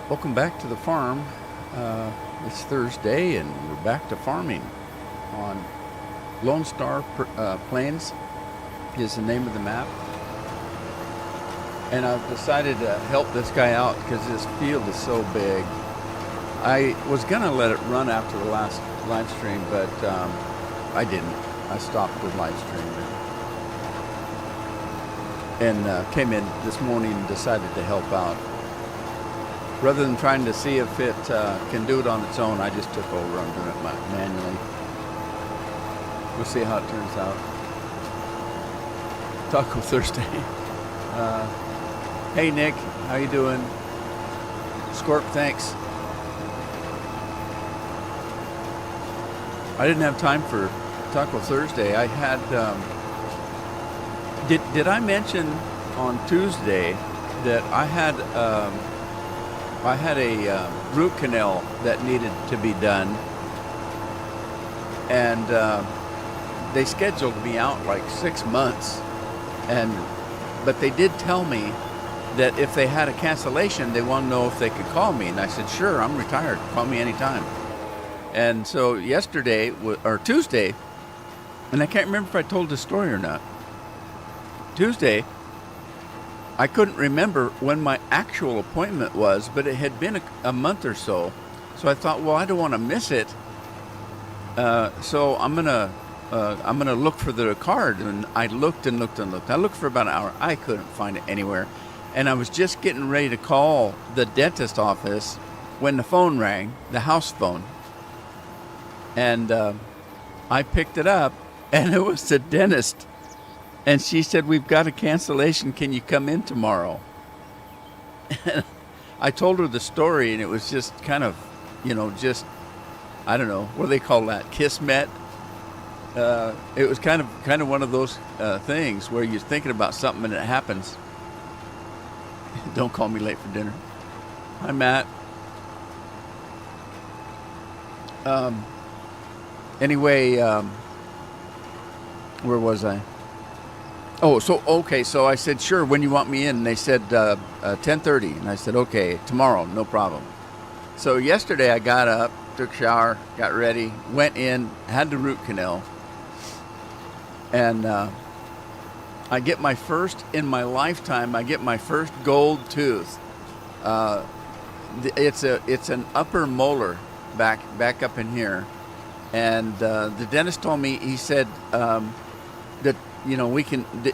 Welcome back to the farm. It's Thursday, and we're back to farming on Lone Star Plains is the name of the map. And I've decided to help this guy out because this field is so big. I was gonna let it run after the last live stream, but I didn't. I stopped the live stream and came in this morning and decided to help out. Rather than trying to see if it can do it on its own, I just took over. I'm doing it manually. We'll see how it turns out. Taco Thursday. Hey Nick, how you doing? Scorp, thanks. I didn't have time for Taco Thursday. I had. Did I mention on Tuesday that I had a root canal that needed to be done, and they scheduled me out like 6 months, but they did tell me that if they had a cancellation, they want to know if they could call me, and I said, sure, I'm retired, call me anytime. And so yesterday, or Tuesday, and I can't remember if I told this story or not, Tuesday, I couldn't remember when my actual appointment was, but it had been a month or so. So I thought, well, I don't want to miss it. So I'm gonna look for the card, and I looked and looked and looked. I looked for about an hour. I couldn't find it anywhere, and I was just getting ready to call the dentist office when the phone rang, the house phone, and I picked it up, and it was the dentist. And she said, we've got a cancellation. Can you come in tomorrow? And I told her the story, and it was just kind of, I don't know, what do they call that? Kismet. It was kind of one of those things where you're thinking about something and it happens. Don't call me late for dinner. Hi, Matt. Anyway, where was I? Oh, so I said, sure, when you want me in? And they said 10:30, and I said, okay, tomorrow, no problem. So yesterday I got up, took a shower, got ready, went in, had the root canal, and I get my first, in my lifetime, I get my first gold tooth. It's an upper molar back up in here, and the dentist told me, he said that,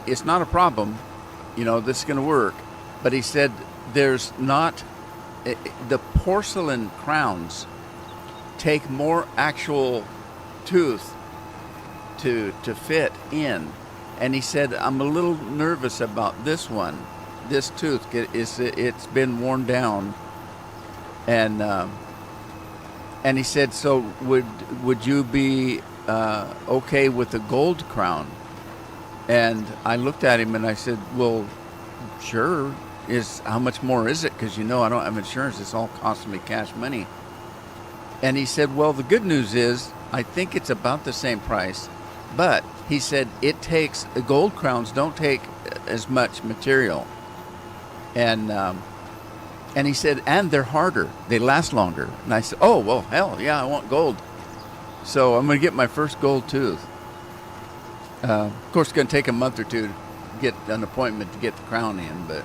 it's not a problem, this is going to work. But he said there's not, the porcelain crowns take more actual tooth to fit in. And he said, I'm a little nervous about this one. This tooth, it's been worn down. And he said, so would you be okay with the gold crown? And I looked at him and I said, well, sure. How much more is it? Because I don't have insurance. It's all costing me cash money. And he said, well, the good news is I think it's about the same price. But he said the gold crowns don't take as much material. And he said, and they're harder. They last longer. And I said, oh, well, hell, yeah, I want gold. So I'm going to get my first gold tooth. Of course, it's going to take a month or two to get an appointment to get the crown in. But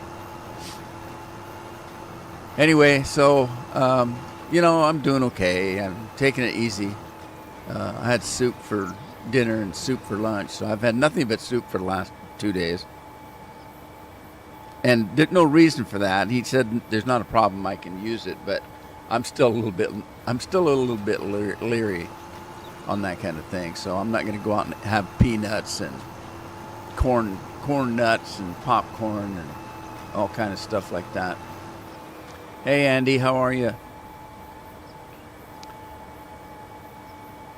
anyway, so, I'm doing okay. I'm taking it easy. I had soup for dinner and soup for lunch. So I've had nothing but soup for the last 2 days. And there's no reason for that. He said there's not a problem. I can use it. But I'm still a little bit leery on that kind of thing. So I'm not going to go out and have peanuts and corn nuts and popcorn and all kind of stuff like that. Hey Andy, how are you?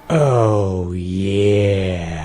Oh, yeah.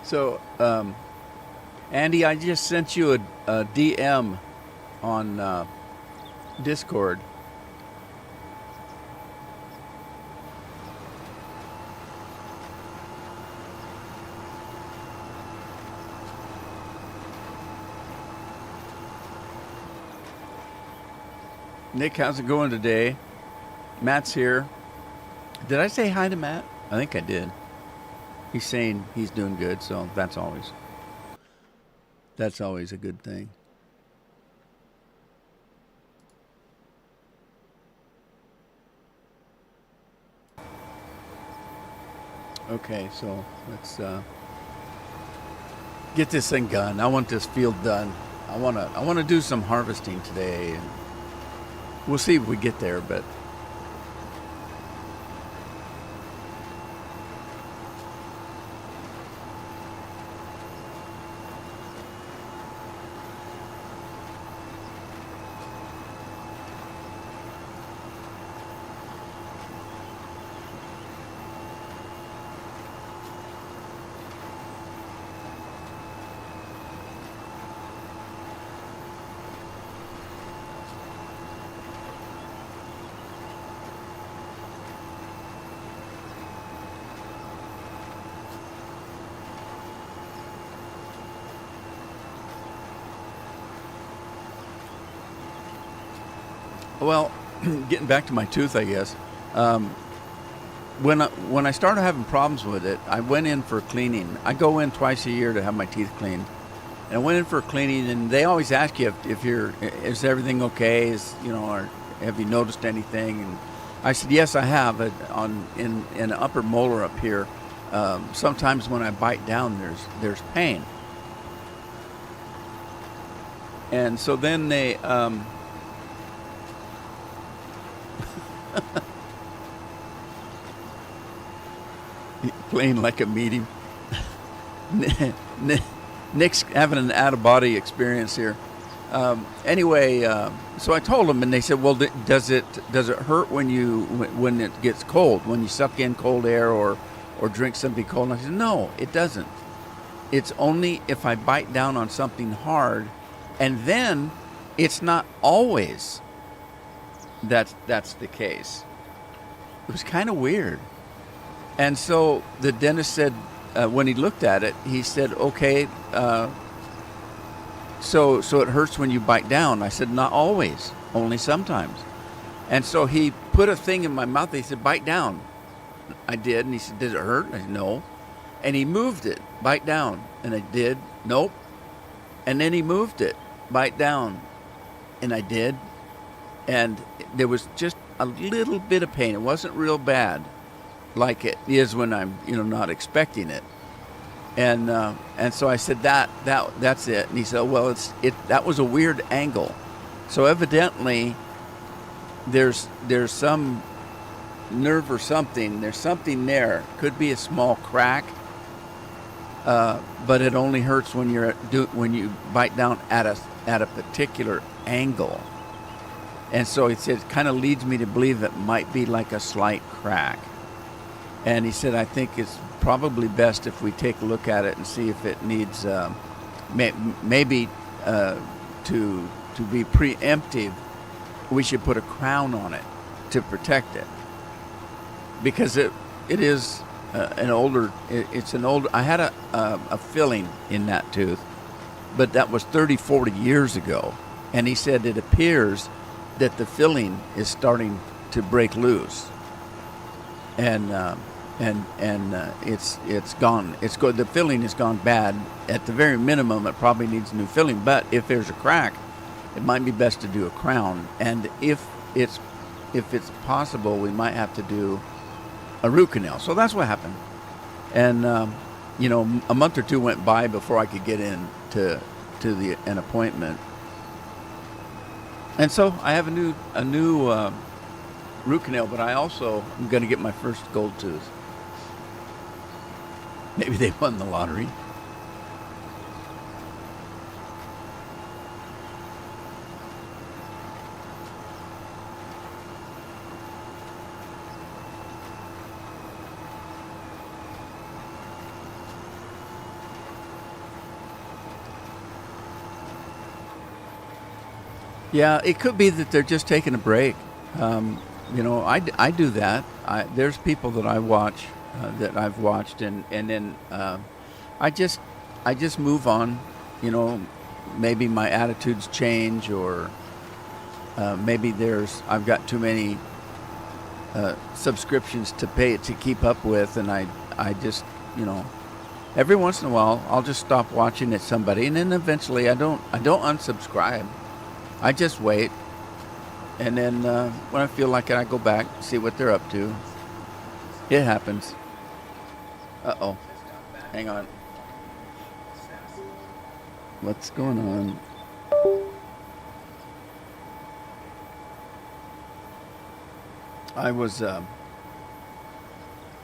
So, Andy, I just sent you a DM on Discord. Nick, how's it going today? Matt's here. Did I say hi to Matt? I think I did. He's saying he's doing good, so that's always a good thing. Okay, so let's get this thing done. I want this field done. I want to do some harvesting today, and we'll see if we get there, but well, getting back to my tooth, I guess. When I started having problems with it, I went in for cleaning. I go in twice a year to have my teeth cleaned, and I went in for cleaning. And they always ask you if is everything okay? Or have you noticed anything? And I said yes, I have. In an upper molar up here. Sometimes when I bite down, there's pain. And so then they. Playing like a medium. Nick's having an out-of-body experience here. Anyway, so I told them, and they said, "Well, does it hurt when it gets cold? When you suck in cold air or drink something cold?" And I said, "No, it doesn't. It's only if I bite down on something hard, and then it's not always that's the case." It was kind of weird. And so the dentist said, when he looked at it, he said, "Okay, so it hurts when you bite down." I said, "Not always, only sometimes." And so he put a thing in my mouth. He said, "Bite down." I did, and he said, "Does it hurt?" I said, "No." And he moved it, "Bite down," and I did. "Nope." And then he moved it, "Bite down," and I did. And there was just a little bit of pain. It wasn't real bad, like it is when I'm, not expecting it. And so I said that's it. And he said, "Well, that was a weird angle." So evidently, there's some nerve or something. There's something there. Could be a small crack, but it only hurts when you bite down at a particular angle. And so he said, it kind of leads me to believe it might be like a slight crack. And he said, "I think it's probably best if we take a look at it and see if it needs, maybe to be preemptive, we should put a crown on it to protect it, because it is an older. I had a filling in that tooth, but that was 30, 40 years ago, and he said it appears that the filling is starting to break loose, and it's gone. It's good. The filling has gone bad. At the very minimum, it probably needs new filling. But if there's a crack, it might be best to do a crown. And if it's possible, we might have to do a root canal. So that's what happened. And a month or two went by before I could get in to an appointment. And so I have a new root canal, but I also am going to get my first gold tooth. Maybe they won the lottery. Yeah, it could be that they're just taking a break. I do that. There's people that I watch that I've watched, and then I just I just move on. You know, maybe my attitudes change, or maybe I've got too many subscriptions to pay to keep up with, and I just every once in a while I'll just stop watching at somebody, and then eventually I don't unsubscribe. I just wait, and then when I feel like it, I go back, see what they're up to. It happens. Uh-oh. Hang on. What's going on? I was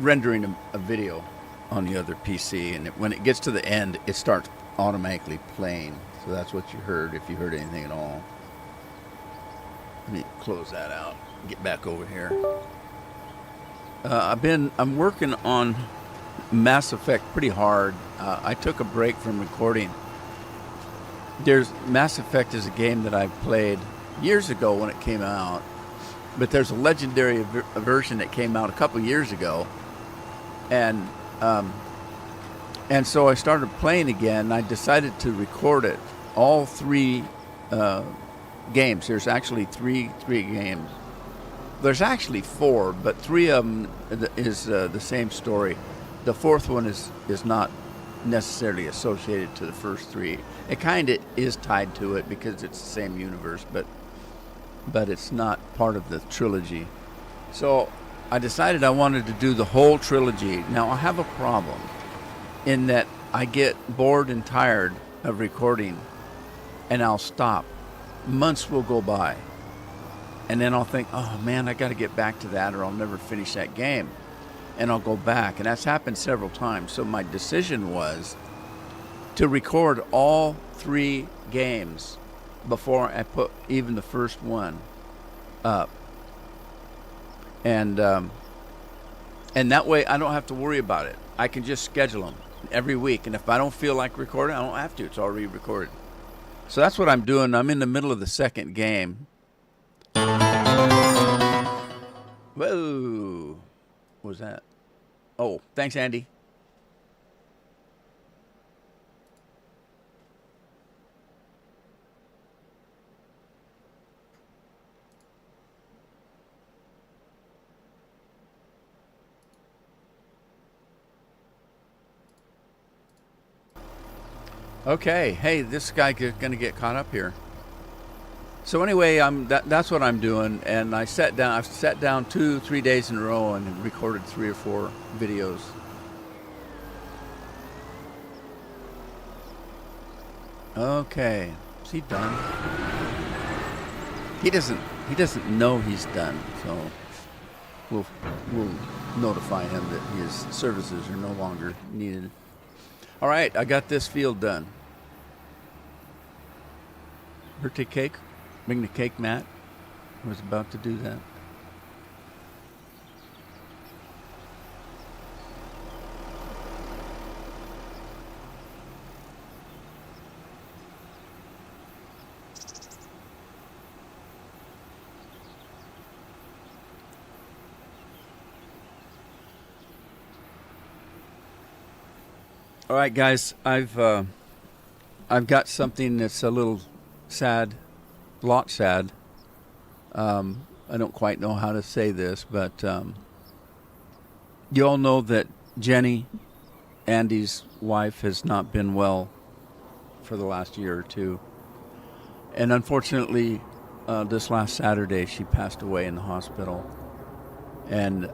rendering a video on the other PC, and when it gets to the end, it starts automatically playing. So that's what you heard, if you heard anything at all. Let me close that out. Get back over here. I'm working on Mass Effect pretty hard. I took a break from recording. Mass Effect is a game that I played years ago when it came out, but there's a legendary version that came out a couple years ago, and so I started playing again. I decided to record it, all three games. There's actually three games. There's actually four, but three of them is the same story. The fourth one is not necessarily associated to the first three. It kind of is tied to it because it's the same universe, but it's not part of the trilogy. So I decided I wanted to do the whole trilogy. Now I have a problem in that I get bored and tired of recording, and I'll stop. Months will go by, and then I'll think, oh man, I got to get back to that, or I'll never finish that game. And I'll go back, and that's happened several times. So my decision was to record all three games before I put even the first one up, and that way I don't have to worry about it. I can just schedule them every week, and if I don't feel like recording, I don't have to. It's already recorded. So that's what I'm doing. I'm in the middle of the second game. Whoa. What was that? Oh, thanks, Andy. Okay. Hey, this guy going to get caught up here. So anyway, that's what I'm doing, and I've sat down 2-3 days in a row and recorded 3 or 4 videos. Okay, is he done? He doesn't know he's done, so we'll notify him that his services are no longer needed. All right, I got this field done. Birthday cake. Bring the cake, Matt. I was about to do that. All right, guys. I've got something that's a little sad. Lot sad. I don't quite know how to say this, but you all know that Jenny, Andy's wife, has not been well for the last year or two. And unfortunately, this last Saturday, she passed away in the hospital. And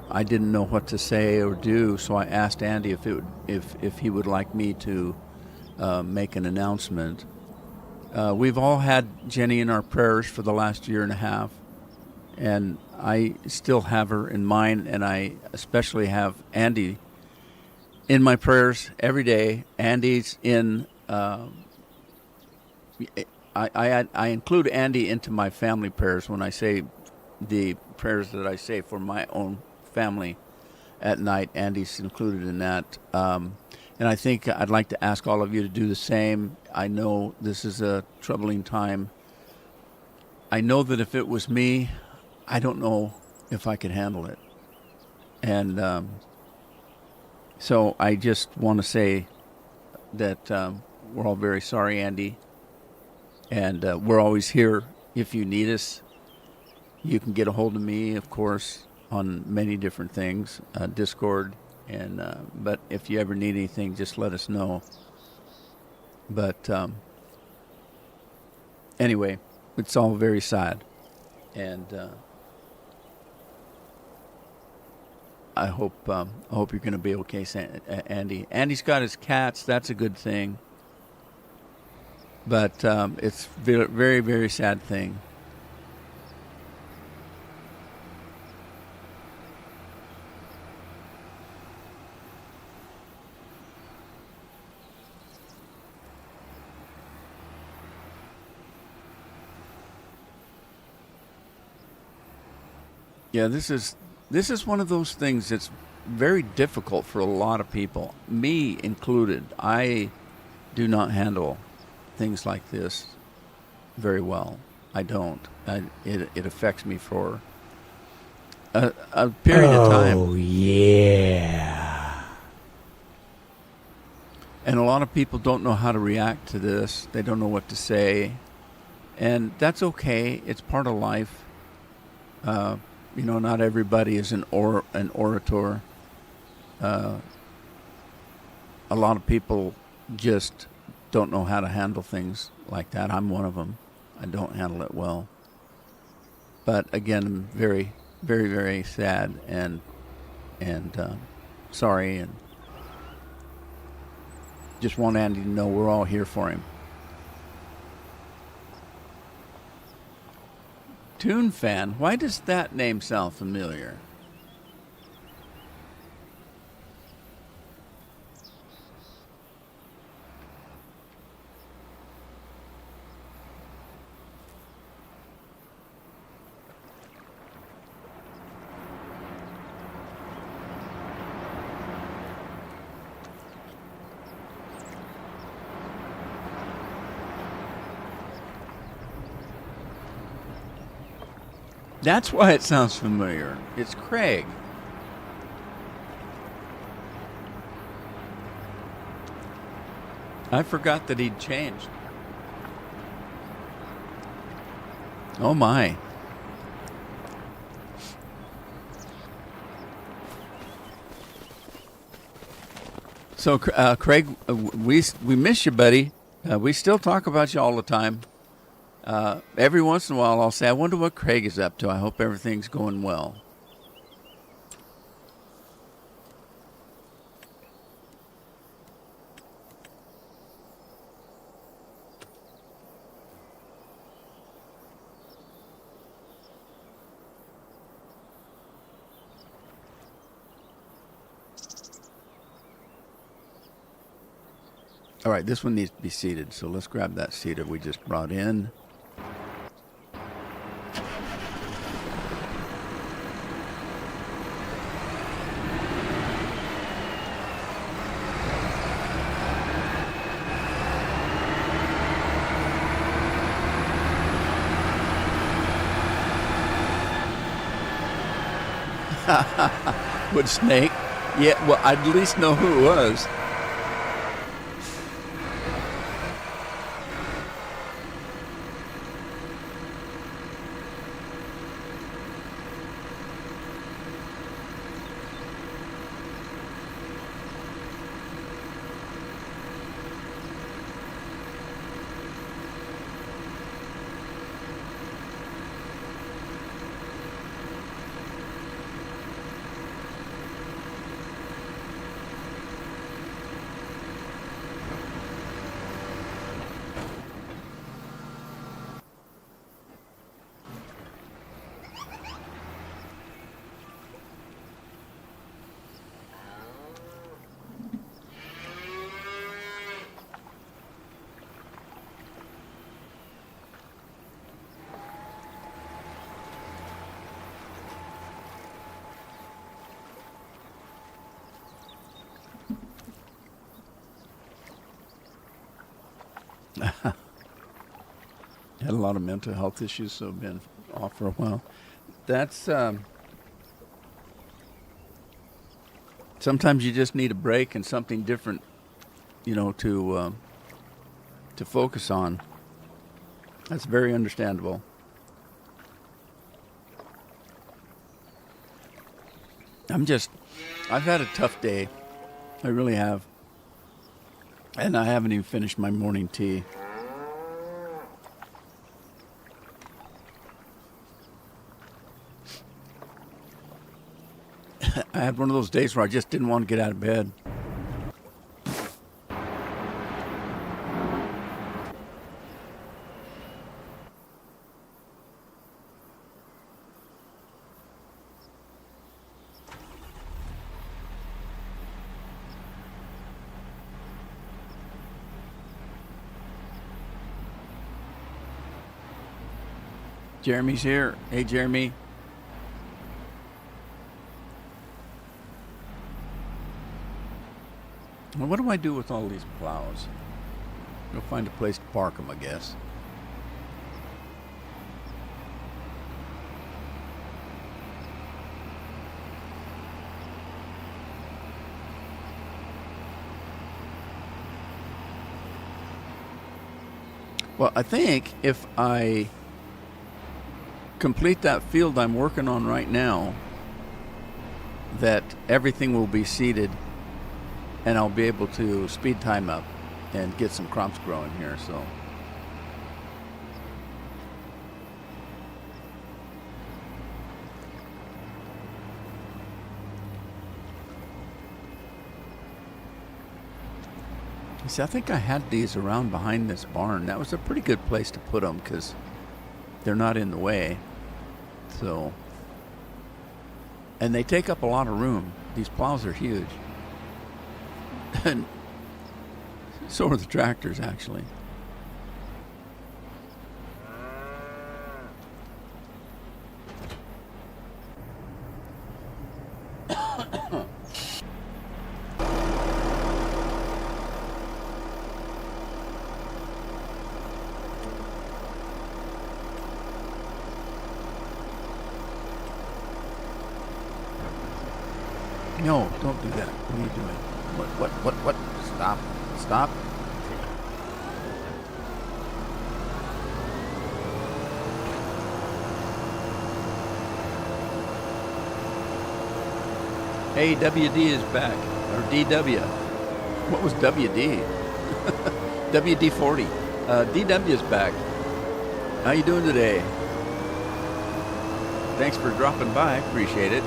I didn't know what to say or do, so I asked Andy if he would like me to make an announcement. We've all had Jenny in our prayers for the last year and a half, and I still have her in mind, and I especially have Andy in my prayers every day. Andy's in. I include Andy into my family prayers when I say the prayers that I say for my own family at night. Andy's included in that. And I think I'd like to ask all of you to do the same. I know this is a troubling time I know that if it was me, I don't know if I could handle it. And so I just want to say that we're all very sorry, Andy. And we're always here if you need us. You can get a hold of me, of course, on many different things, Discord. And but if you ever need anything, just let us know. But anyway, it's all very sad. And I hope you're going to be okay, Andy. Andy's got his cats. That's a good thing. But it's very, very, very sad thing. Yeah, this is one of those things that's very difficult for a lot of people, me included. I do not handle things like this very well. I don't. It affects me for a period of time. Oh, yeah. And a lot of people don't know how to react to this. They don't know what to say. And that's okay. It's part of life. Not everybody is an orator. A lot of people just don't know how to handle things like that. I'm one of them. I don't handle it well. But again, I'm very, very, very sad and sorry, and just want Andy to know we're all here for him. Toon Fan, why does that name sound familiar? That's why it sounds familiar. It's Craig. I forgot that he'd changed. Oh my. So, Craig, we miss you, buddy. We still talk about you all the time. Every once in a while, I'll say, I wonder what Craig is up to. I hope everything's going well. All right, this one needs to be seated, so let's grab that seater we just brought in. Would Snake? Yeah, well, I'd at least know who it was. Had a lot of mental health issues, so been off for a while. That's sometimes you just need a break and something different, to focus on. That's very understandable. I've had a tough day. I really have. And I haven't even finished my morning tea. I had one of those days where I just didn't want to get out of bed. Jeremy's here. Hey, Jeremy. Well, what do I do with all these plows? Go find a place to park them, I guess. Well, I think if I complete that field I'm working on right now, that everything will be seeded and I'll be able to speed time up and get some crops growing here. So you see, I think I had these around behind this barn. That was a pretty good place to put them because they're not in the way. So, and they take up a lot of room. These plows are huge. And so are the tractors, actually. No, don't do that. What are you doing? What? Stop. Hey, WD is back. Or DW. What was WD? WD-40. DW is back. How you doing today? Thanks for dropping by. Appreciate it.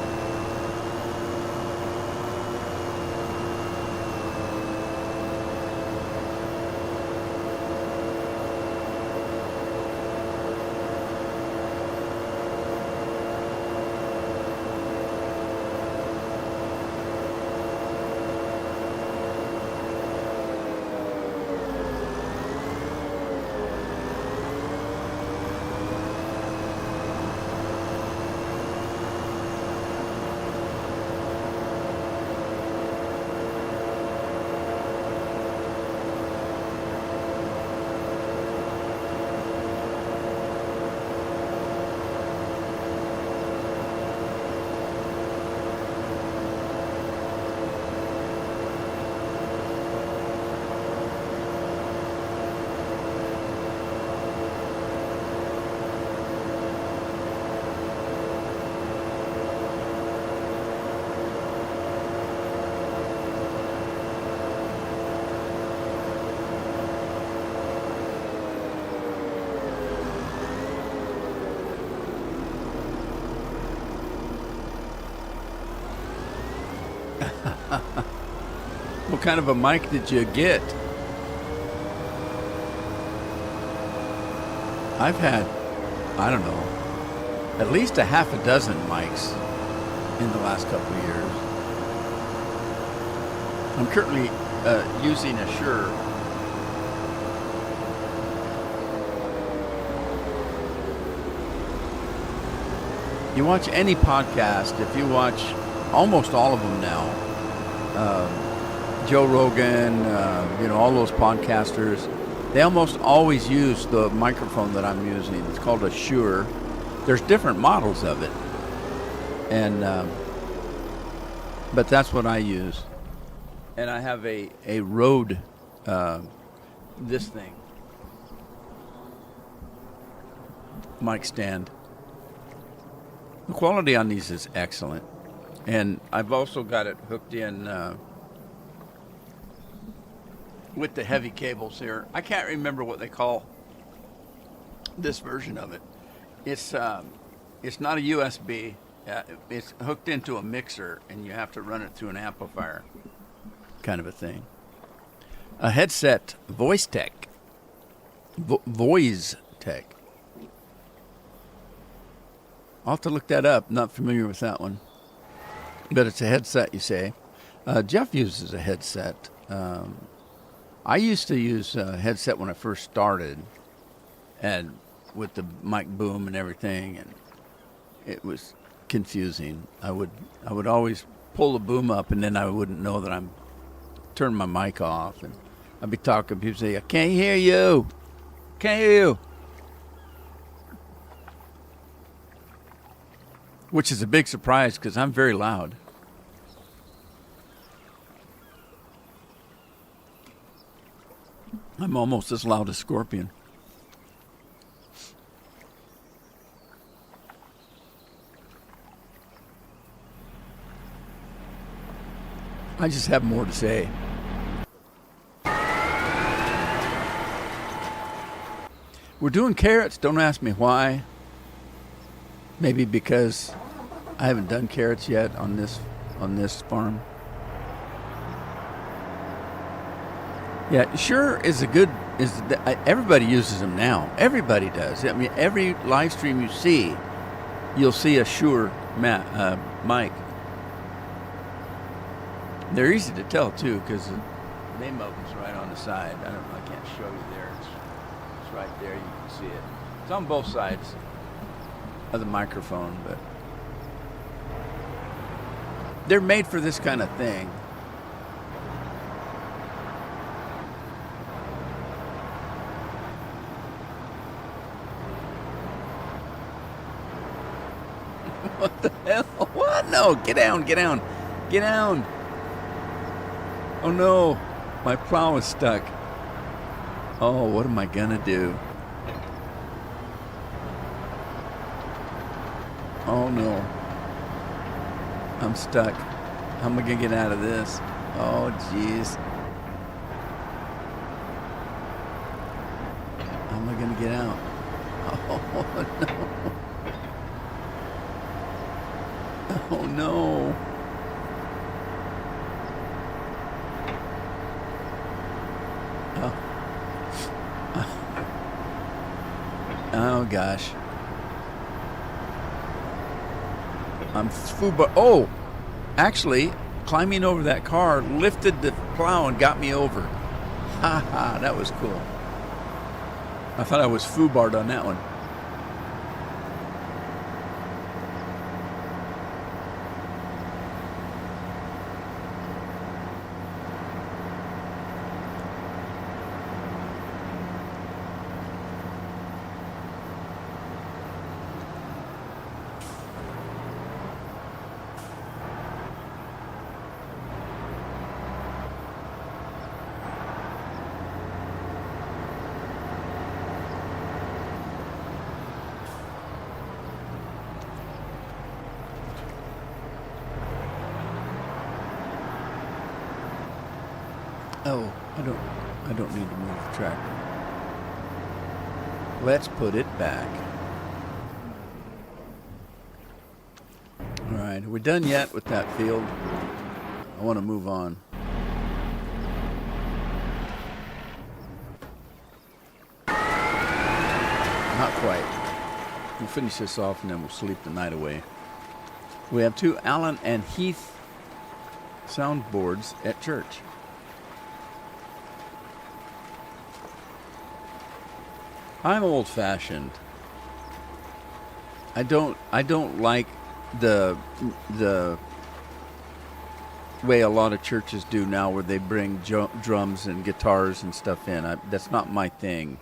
What kind of a mic did you get? I've had, I don't know, at least a half a dozen mics in the last couple of years. I'm currently using a Shure. You watch any podcast, if you watch almost all of them now, Joe Rogan, all those podcasters, They almost always use the microphone that I'm using. It's called a Shure. There's different models of it, and but that's what I use. And I have a Rode, this thing, mic stand. The quality on these is excellent, and I've also got it hooked in with the heavy cables here. I can't remember what they call this version of it. It's not a USB. It's hooked into a mixer, and you have to run it through an amplifier, kind of a thing. A headset, Voice Tech. Voice Tech. I'll have to look that up. Not familiar with that one. But it's a headset, you say. Jeff uses a headset. I used to use a headset when I first started, and with the mic boom and everything, and it was confusing. I would always pull the boom up, and then I wouldn't know that I'm turning my mic off, and I'd be talking. People say, "I can't hear you. Can't hear you," which is a big surprise because I'm very loud. I'm almost as loud as Scorpion. I just have more to say. We're doing carrots. Don't ask me why. Maybe because I haven't done carrots yet on this farm. Yeah, Shure is everybody uses them now. Everybody does. I mean, every live stream you see, you'll see a Shure mic. They're easy to tell too because the name of them's right on the side. I can't show you there. It's right there. You can see it. It's on both sides of the microphone, but they're made for this kind of thing. What the hell? What? No, get down, get down, get down. Oh no, my plow is stuck. Oh, what am I gonna do? Oh no, I'm stuck. How am I gonna get out of this? Oh jeez. How am I gonna get out? Oh no. Oh no. Oh gosh. I'm FUBAR. Oh, actually, climbing over that car lifted the plow and got me over. Ha ha, that was cool. I thought I was FUBAR'd on that one. Oh, I don't need to move the tractor. Let's put it back. All right, are we done yet with that field? I want to move on. Not quite. We'll finish this off and then we'll sleep the night away. We have 2 Allen and Heath soundboards at church. I'm old-fashioned. I don't like the way a lot of churches do now, where they bring drums and guitars and stuff in. That's not my thing.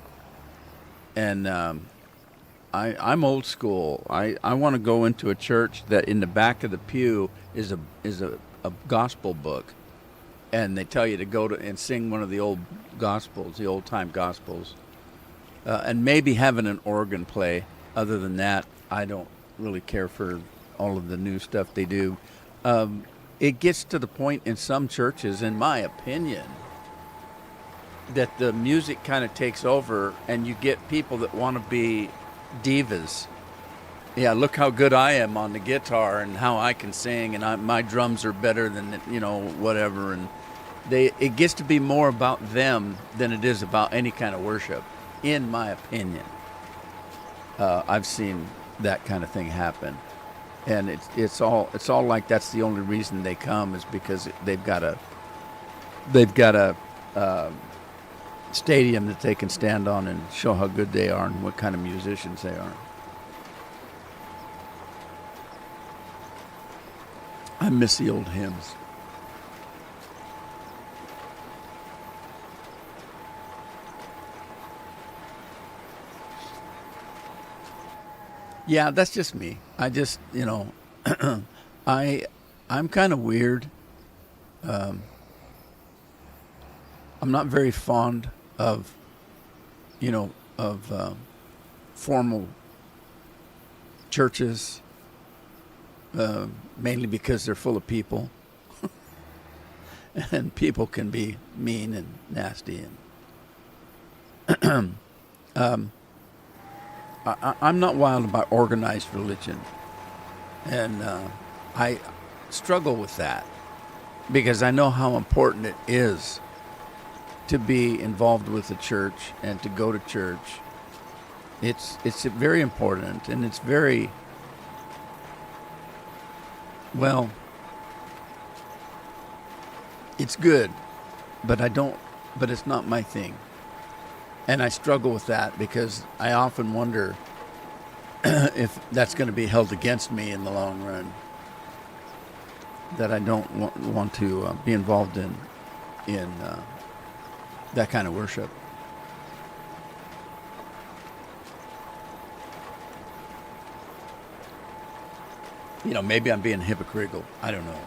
And I'm old school. I want to go into a church that in the back of the pew is a gospel book, and they tell you to go to and sing one of the old gospels, the old time gospels, and maybe having an organ play. Other than that, I don't really care for all of the new stuff they do. It gets to the point in some churches, in my opinion, that the music kind of takes over, and you get people that want to be divas. Yeah, look how good I am on the guitar and how I can sing, and my drums are better than, whatever. And it gets to be more about them than it is about any kind of worship, in my opinion. I've seen that kind of thing happen, and it's all like that's the only reason they come is because they've got a stadium that they can stand on and show how good they are and what kind of musicians they are. I miss the old hymns. Yeah, that's just me. I just, I'm kind of weird. I'm not very fond of, formal churches, mainly because they're full of people. And people can be mean and nasty. And I'm not wild about organized religion. And I struggle with that because I know how important it is to be involved with the church and to go to church. It's very important, and it's very, well, it's good, but it's not my thing. And I struggle with that because I often wonder if that's going to be held against me in the long run, that I don't want to be involved in that kind of worship. Maybe I'm being hypocritical. I don't know.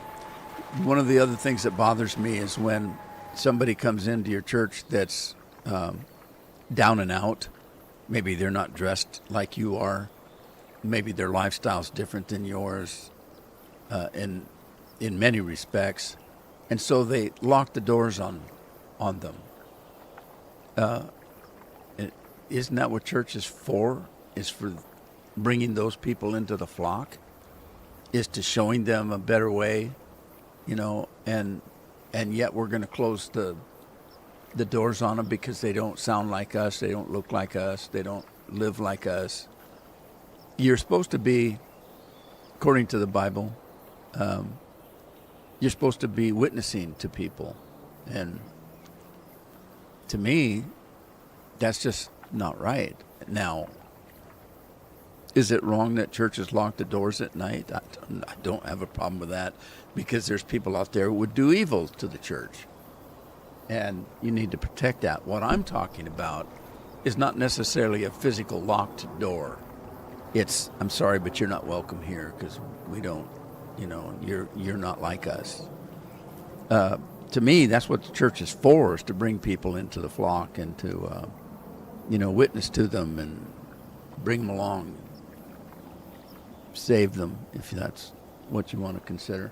One of the other things that bothers me is when somebody comes into your church that's down and out. Maybe they're not dressed like you are. Maybe their lifestyle's different than yours in many respects. And so they lock the doors on them. Isn't that what church is for? Is for bringing those people into the flock? Is to showing them a better way, and yet we're going to close the doors on them because they don't sound like us, they don't look like us, they don't live like us. You're supposed to be, according to the Bible, you're supposed to be witnessing to people. And to me, that's just not right. Now, is it wrong that churches lock the doors at night? I don't have a problem with that because there's people out there who would do evil to the church. And you need to protect that. What I'm talking about is not necessarily a physical locked door. It's, I'm sorry, but you're not welcome here because we don't, you're not like us. To me, that's what the church is for, is to bring people into the flock and to, witness to them and bring them along. Save them, if that's what you want to consider.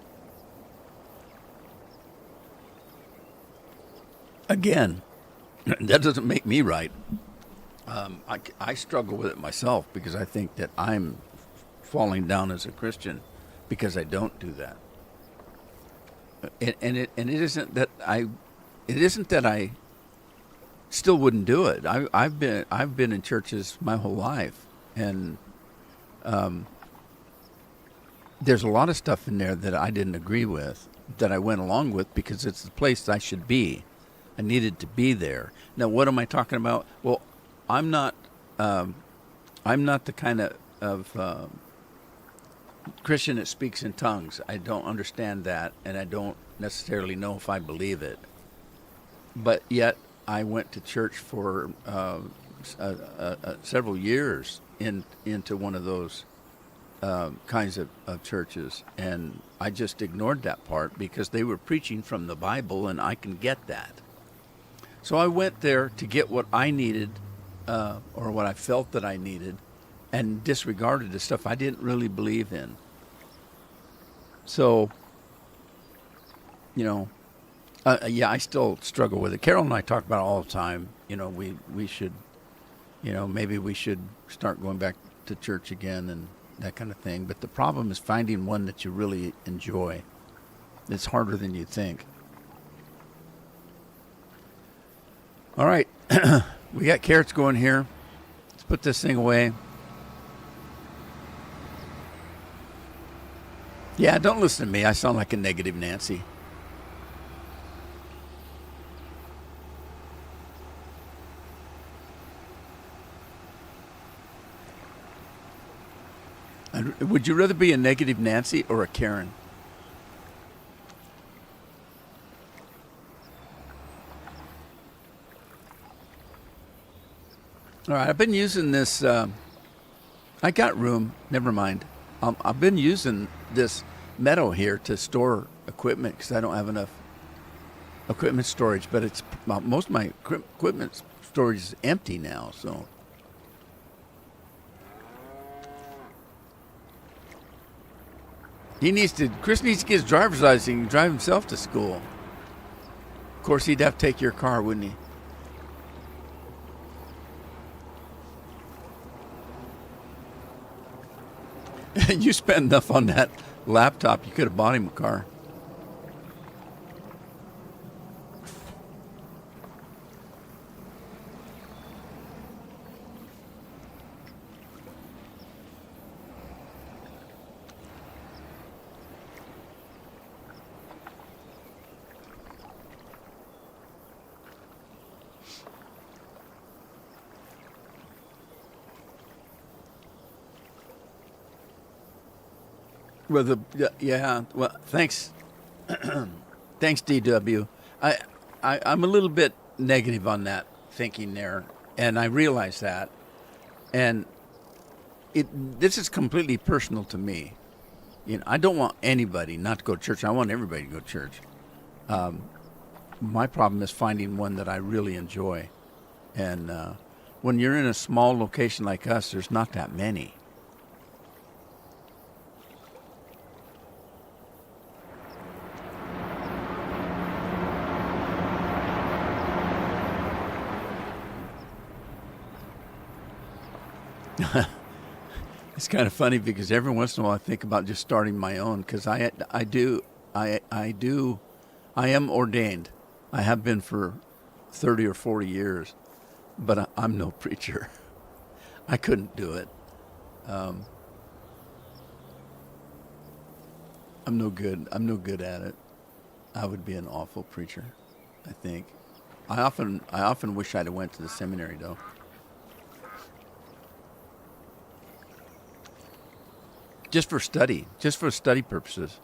Again, that doesn't make me right. I struggle with it myself because I think that I'm falling down as a Christian because I don't do that. And it isn't that I still wouldn't do it. I've been in churches my whole life, and there's a lot of stuff in there that I didn't agree with, that I went along with because it's the place I should be. I needed to be there. Now, what am I talking about? Well, I'm not the kind of Christian that speaks in tongues. I don't understand that, and I don't necessarily know if I believe it. But yet, I went to church for several years into one of those kinds of churches, and I just ignored that part because they were preaching from the Bible, and I can get that. So I went there to get what I needed, or what I felt that I needed, and disregarded the stuff I didn't really believe in. So, yeah, I still struggle with it. Carol and I talk about it all the time. We should, maybe we should start going back to church again and that kind of thing. But the problem is finding one that you really enjoy. It's harder than you think. All right, we got carrots going here. Let's put this thing away. Yeah, don't listen to me. I sound like a negative Nancy. Would you rather be a negative Nancy or a Karen? All right, I've been using this. I got room. Never mind. I've been using this meadow here to store equipment because I don't have enough equipment storage. But it's most of my equipment storage is empty now. So Chris needs to get his driver's license. He can drive himself to school. Of course, he'd have to take your car, wouldn't he? You spent enough on that laptop, you could have bought him a car. Well, thanks, thanks, DW. I'm a little bit negative on that thinking there, and I realize that, and this is completely personal to me. I don't want anybody not to go to church. I want everybody to go to church. My problem is finding one that I really enjoy, and when you're in a small location like us, there's not that many. It's kind of funny because every once in a while I think about just starting my own because I am ordained. I have been for 30 or 40 years, but I'm no preacher. I couldn't do it. I'm no good. I'm no good at it. I would be an awful preacher, I think. I often wish I'd have went to the seminary though. Just for study purposes.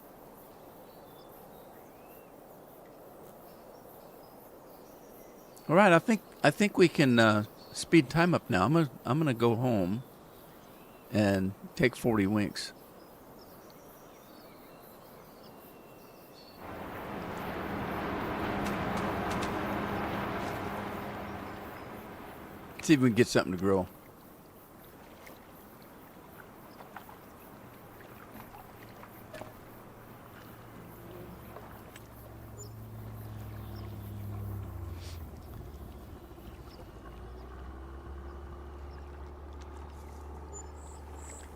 All right, I think we can speed time up now. I'm gonna go home and take 40 winks. See if we can get something to grow.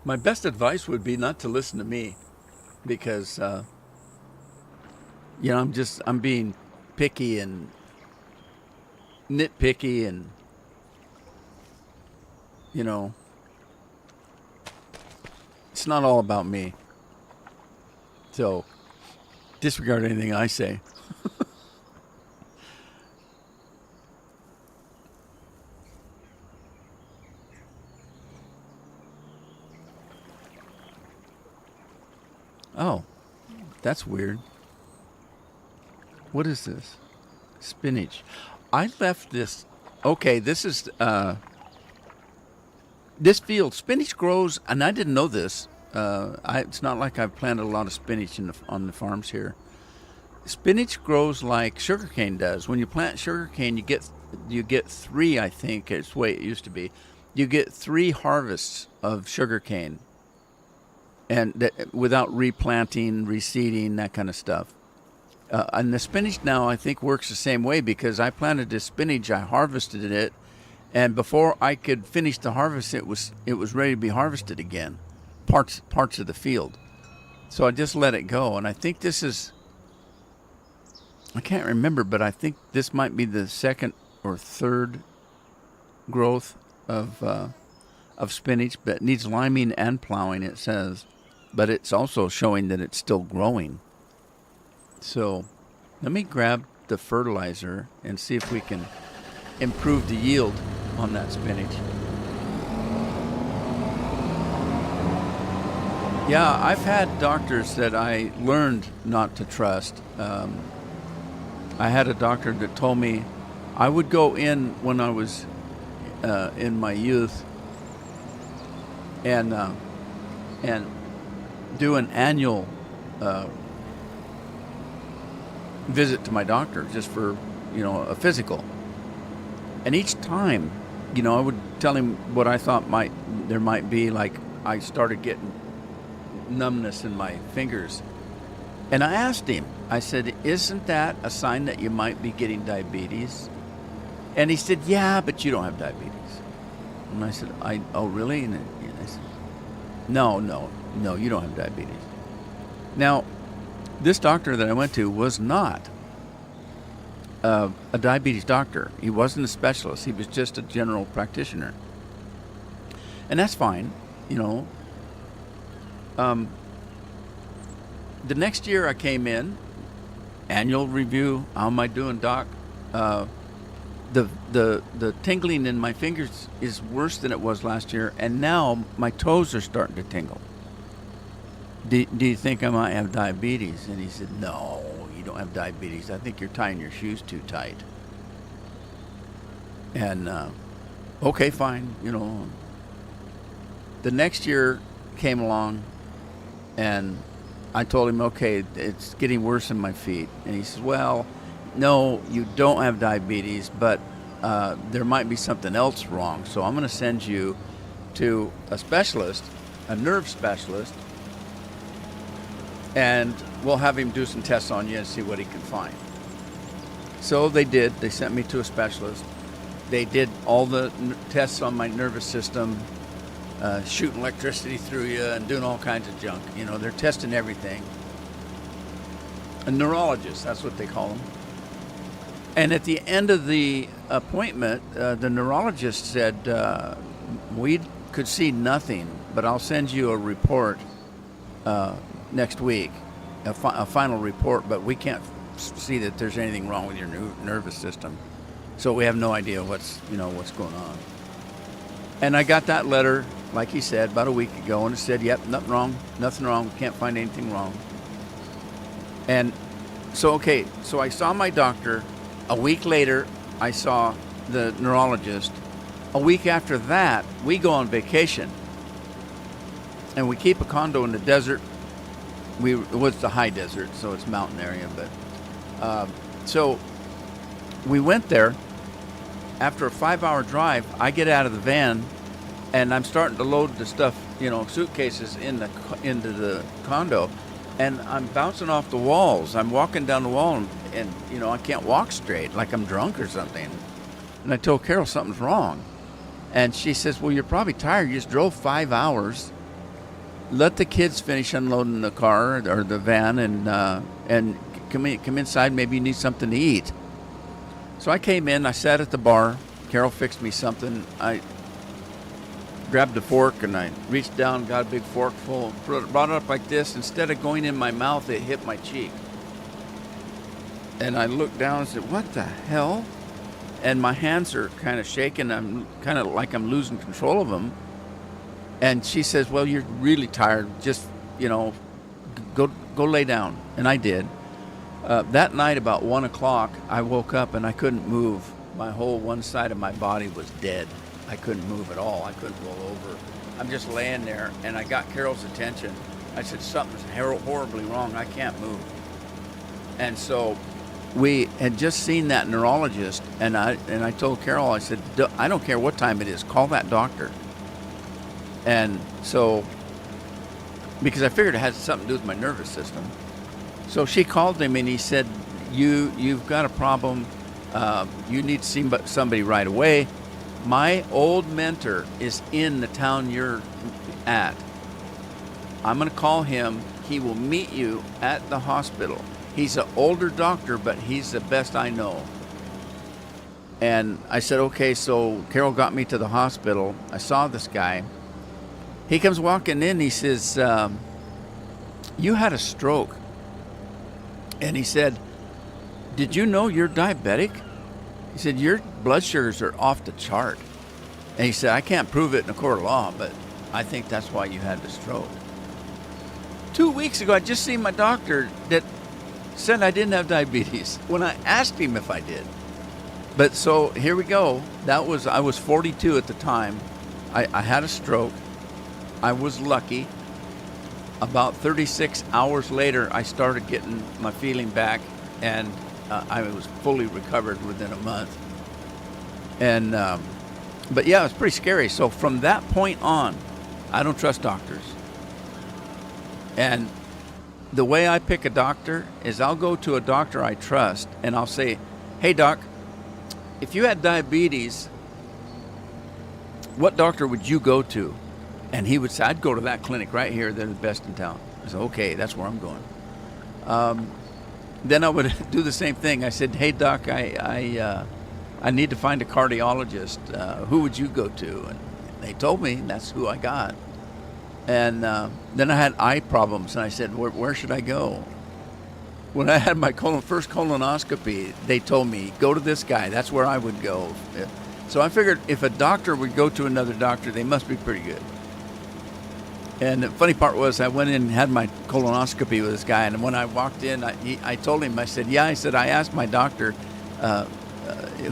My best advice would be not to listen to me because, I'm being picky and nitpicky and, it's not all about me. So disregard anything I say. Oh, that's weird. What is this? Spinach. I left this. Okay, this is this field. Spinach grows, and I didn't know this. It's not like I've planted a lot of spinach on the farms here. Spinach grows like sugarcane does. When you plant sugarcane, you get three. I think it's the way it used to be. You get three harvests of sugarcane, and without replanting, reseeding, that kind of stuff. And the spinach now, I think, works the same way because I planted this spinach, I harvested it, and before I could finish the harvest, it was ready to be harvested again, parts of the field. So I just let it go, and I think this is. I can't remember, but I think this might be the second or third growth of spinach, but it needs liming and plowing, it says. But it's also showing that it's still growing. So let me grab the fertilizer and see if we can improve the yield on that spinach. Yeah, I've had doctors that I learned not to trust. I had a doctor that told me I would go in when I was in my youth and do an annual visit to my doctor just for a physical. And each time, I would tell him what I thought there might be. Like I started getting numbness in my fingers. And I asked him, I said, isn't that a sign that you might be getting diabetes? And he said, yeah, but you don't have diabetes. And I said, oh, really? And I said, no, you don't have diabetes. Now, this doctor that I went to was not a diabetes doctor. He wasn't a specialist. He was just a general practitioner. And that's fine, the next year I came in, annual review. How am I doing, doc? The tingling in my fingers is worse than it was last year, and now my toes are starting to tingle. Do you think I might have diabetes? And he said, no, you don't have diabetes. I think you're tying your shoes too tight. And okay, fine. The next year came along, and I told him, okay, it's getting worse in my feet. And he says, well, no, you don't have diabetes, but there might be something else wrong. So I'm going to send you to a specialist, a nerve specialist, and we'll have him do some tests on you and see what he can find. So they did. They sent me to a specialist. They did all the tests on my nervous system, shooting electricity through you and doing all kinds of junk. They're testing everything. A neurologist, that's what they call them. And at the end of the appointment, the neurologist said, we could see nothing, but I'll send you a report next week, a final report, but we can't see that there's anything wrong with your nervous system. So we have no idea what's going on. And I got that letter, like he said, about a week ago, and it said, yep, nothing wrong, we can't find anything wrong. And so I saw my doctor. A week later, I saw the neurologist. A week after that, we go on vacation. And we keep a condo in the desert. It's the high desert, so it's mountain area. But so we went there. After a 5-hour drive, I get out of the van, and I'm starting to load the stuff, suitcases into the condo, and I'm bouncing off the walls. I'm walking down the wall, and I can't walk straight, like I'm drunk or something. And I told Carol something's wrong, and she says, "Well, you're probably tired. You just drove 5 hours. Let the kids finish unloading the car or the van, and come inside. Maybe you need something to eat." So I came in, I sat at the bar. Carol fixed me something. I grabbed a fork and I reached down, got a big forkful, brought it up like this. Instead of going in my mouth, it hit my cheek. And I looked down and said, what the hell? And my hands are kind of shaking. I'm kind of like I'm losing control of them. And she says, well, you're really tired. Just, go lay down. And I did. That night about 1 o'clock, I woke up and I couldn't move. My whole one side of my body was dead. I couldn't move at all. I couldn't roll over. I'm just laying there, and I got Carol's attention. I said, something's horribly wrong. I can't move. And so we had just seen that neurologist, and I told Carol, I said, I don't care what time it is, call that doctor. And so, because I figured it had something to do with my nervous system. So she called him, and he said, you've got a problem. You need to see somebody right away. My old mentor is in the town you're at. I'm going to call him. He will meet you at the hospital. He's an older doctor, but he's the best I know. And I said, okay, so Carol got me to the hospital. I saw this guy. He comes walking in. He says, you had a stroke. And he said, did you know you're diabetic? He said, your blood sugars are off the chart. And he said, I can't prove it in a court of law, but I think that's why you had the stroke. 2 weeks ago, I just seen my doctor that said I didn't have diabetes when I asked him if I did. But so here we go. I was 42 at the time. I had a stroke. I was lucky. About 36 hours later, I started getting my feeling back, and I was fully recovered within a month. And but yeah, it was pretty scary. So from that point on, I don't trust doctors. And the way I pick a doctor is I'll go to a doctor I trust, and I'll say, hey doc, if you had diabetes, what doctor would you go to? And he would say, I'd go to that clinic right here. They're the best in town. I said, okay, that's where I'm going. Then I would do the same thing. I said, hey doc, I need to find a cardiologist. Who would you go to? And they told me, and that's who I got. And then I had eye problems, and I said, where should I go? When I had my first colonoscopy, they told me, go to this guy. That's where I would go. So I figured if a doctor would go to another doctor, they must be pretty good. And the funny part was I went in and had my colonoscopy with this guy, and when I walked in, I told him, I said, I asked my doctor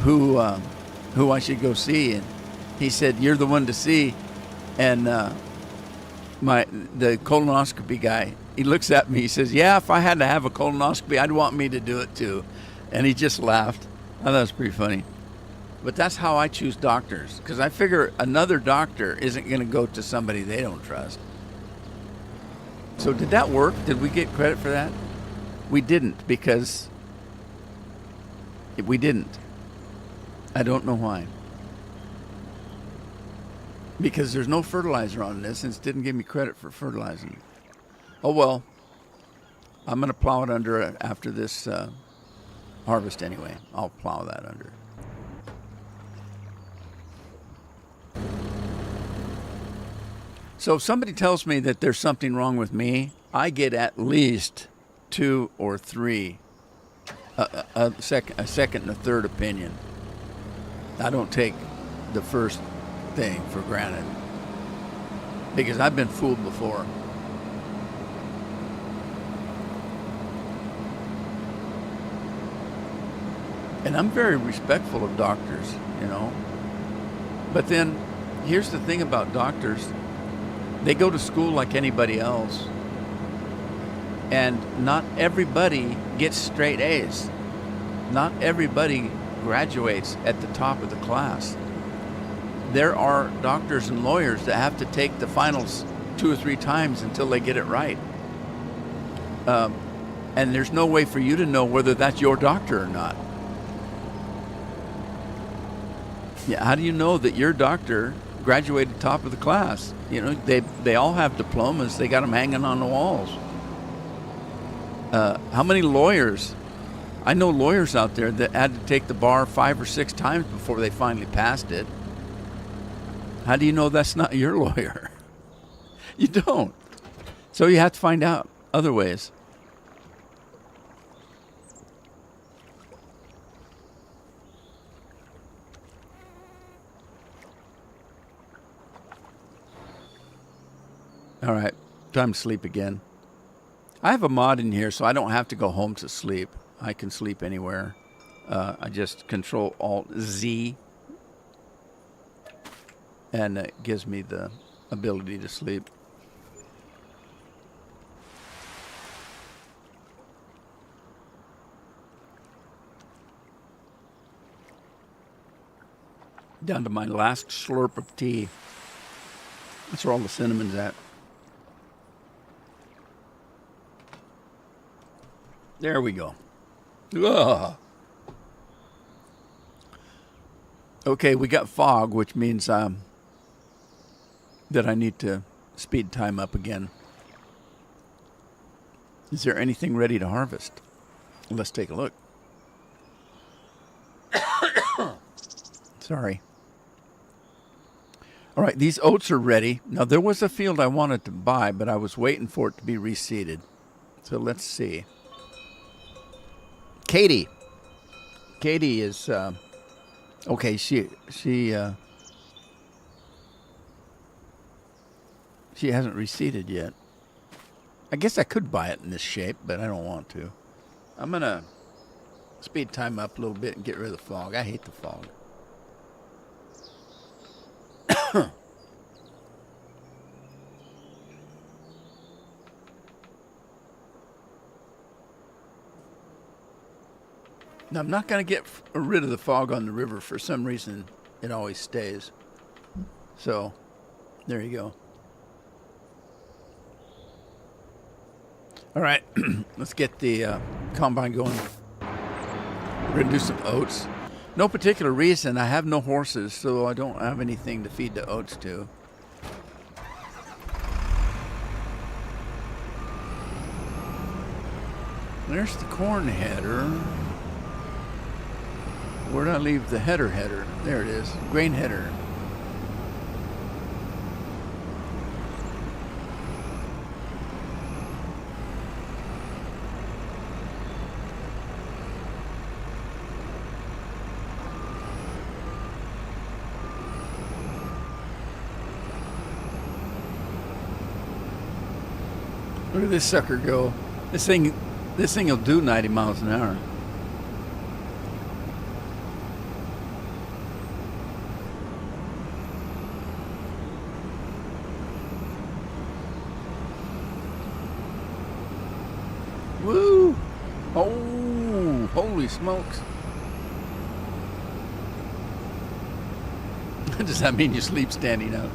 who I should go see, and he said, you're the one to see. And the colonoscopy guy, he looks at me, he says, yeah, if I had to have a colonoscopy, I'd want me to do it too. And he just laughed. I thought it was pretty funny. But that's how I choose doctors, because I figure another doctor isn't going to go to somebody they don't trust. So did that work? Did we get credit for that? We didn't, because we didn't. I don't know why. Because there's no fertilizer on this, and it didn't give me credit for fertilizing. Oh well, I'm going to plow it under after this harvest anyway. I'll plow that under. So if somebody tells me that there's something wrong with me, I get at least 2 or 3, a second and a third opinion. I don't take the first thing for granted, because I've been fooled before. And I'm very respectful of doctors, But then here's the thing about doctors. They go to school like anybody else. And not everybody gets straight A's. Not everybody graduates at the top of the class. There are doctors and lawyers that have to take the finals 2 or 3 times until they get it right. And there's no way for you to know whether that's your doctor or not. Yeah, how do you know that your doctor graduated top of the class? They all have diplomas. They got them hanging on the walls. How many lawyers? I know lawyers out there that had to take the bar 5 or 6 times before they finally passed it. How do you know that's not your lawyer? You don't. So you have to find out other ways. All right, time to sleep again. I have a mod in here, so I don't have to go home to sleep. I can sleep anywhere. I just Control Alt Z, and it gives me the ability to sleep. Down to my last slurp of tea. That's where all the cinnamon's at. There we go. Ugh. Okay, we got fog, which means that I need to speed time up again. Is there anything ready to harvest? Let's take a look. Sorry. All right, these oats are ready. Now, there was a field I wanted to buy, but I was waiting for it to be reseeded. So let's see. Katie. Katie is, okay, she hasn't reseeded yet. I guess I could buy it in this shape, but I don't want to. I'm going to speed time up a little bit and get rid of the fog. I hate the fog. Now, I'm not going to get rid of the fog on the river. For some reason, it always stays. So, there you go. All right, let's get the combine going. We're going to do some oats. No particular reason. I have no horses, so I don't have anything to feed the oats to. There's the corn header. Where did I leave the header? There it is. Grain header. Look at this sucker go. This thing will do 90 miles an hour. Woo! Oh, holy smokes. Does that mean you sleep standing up?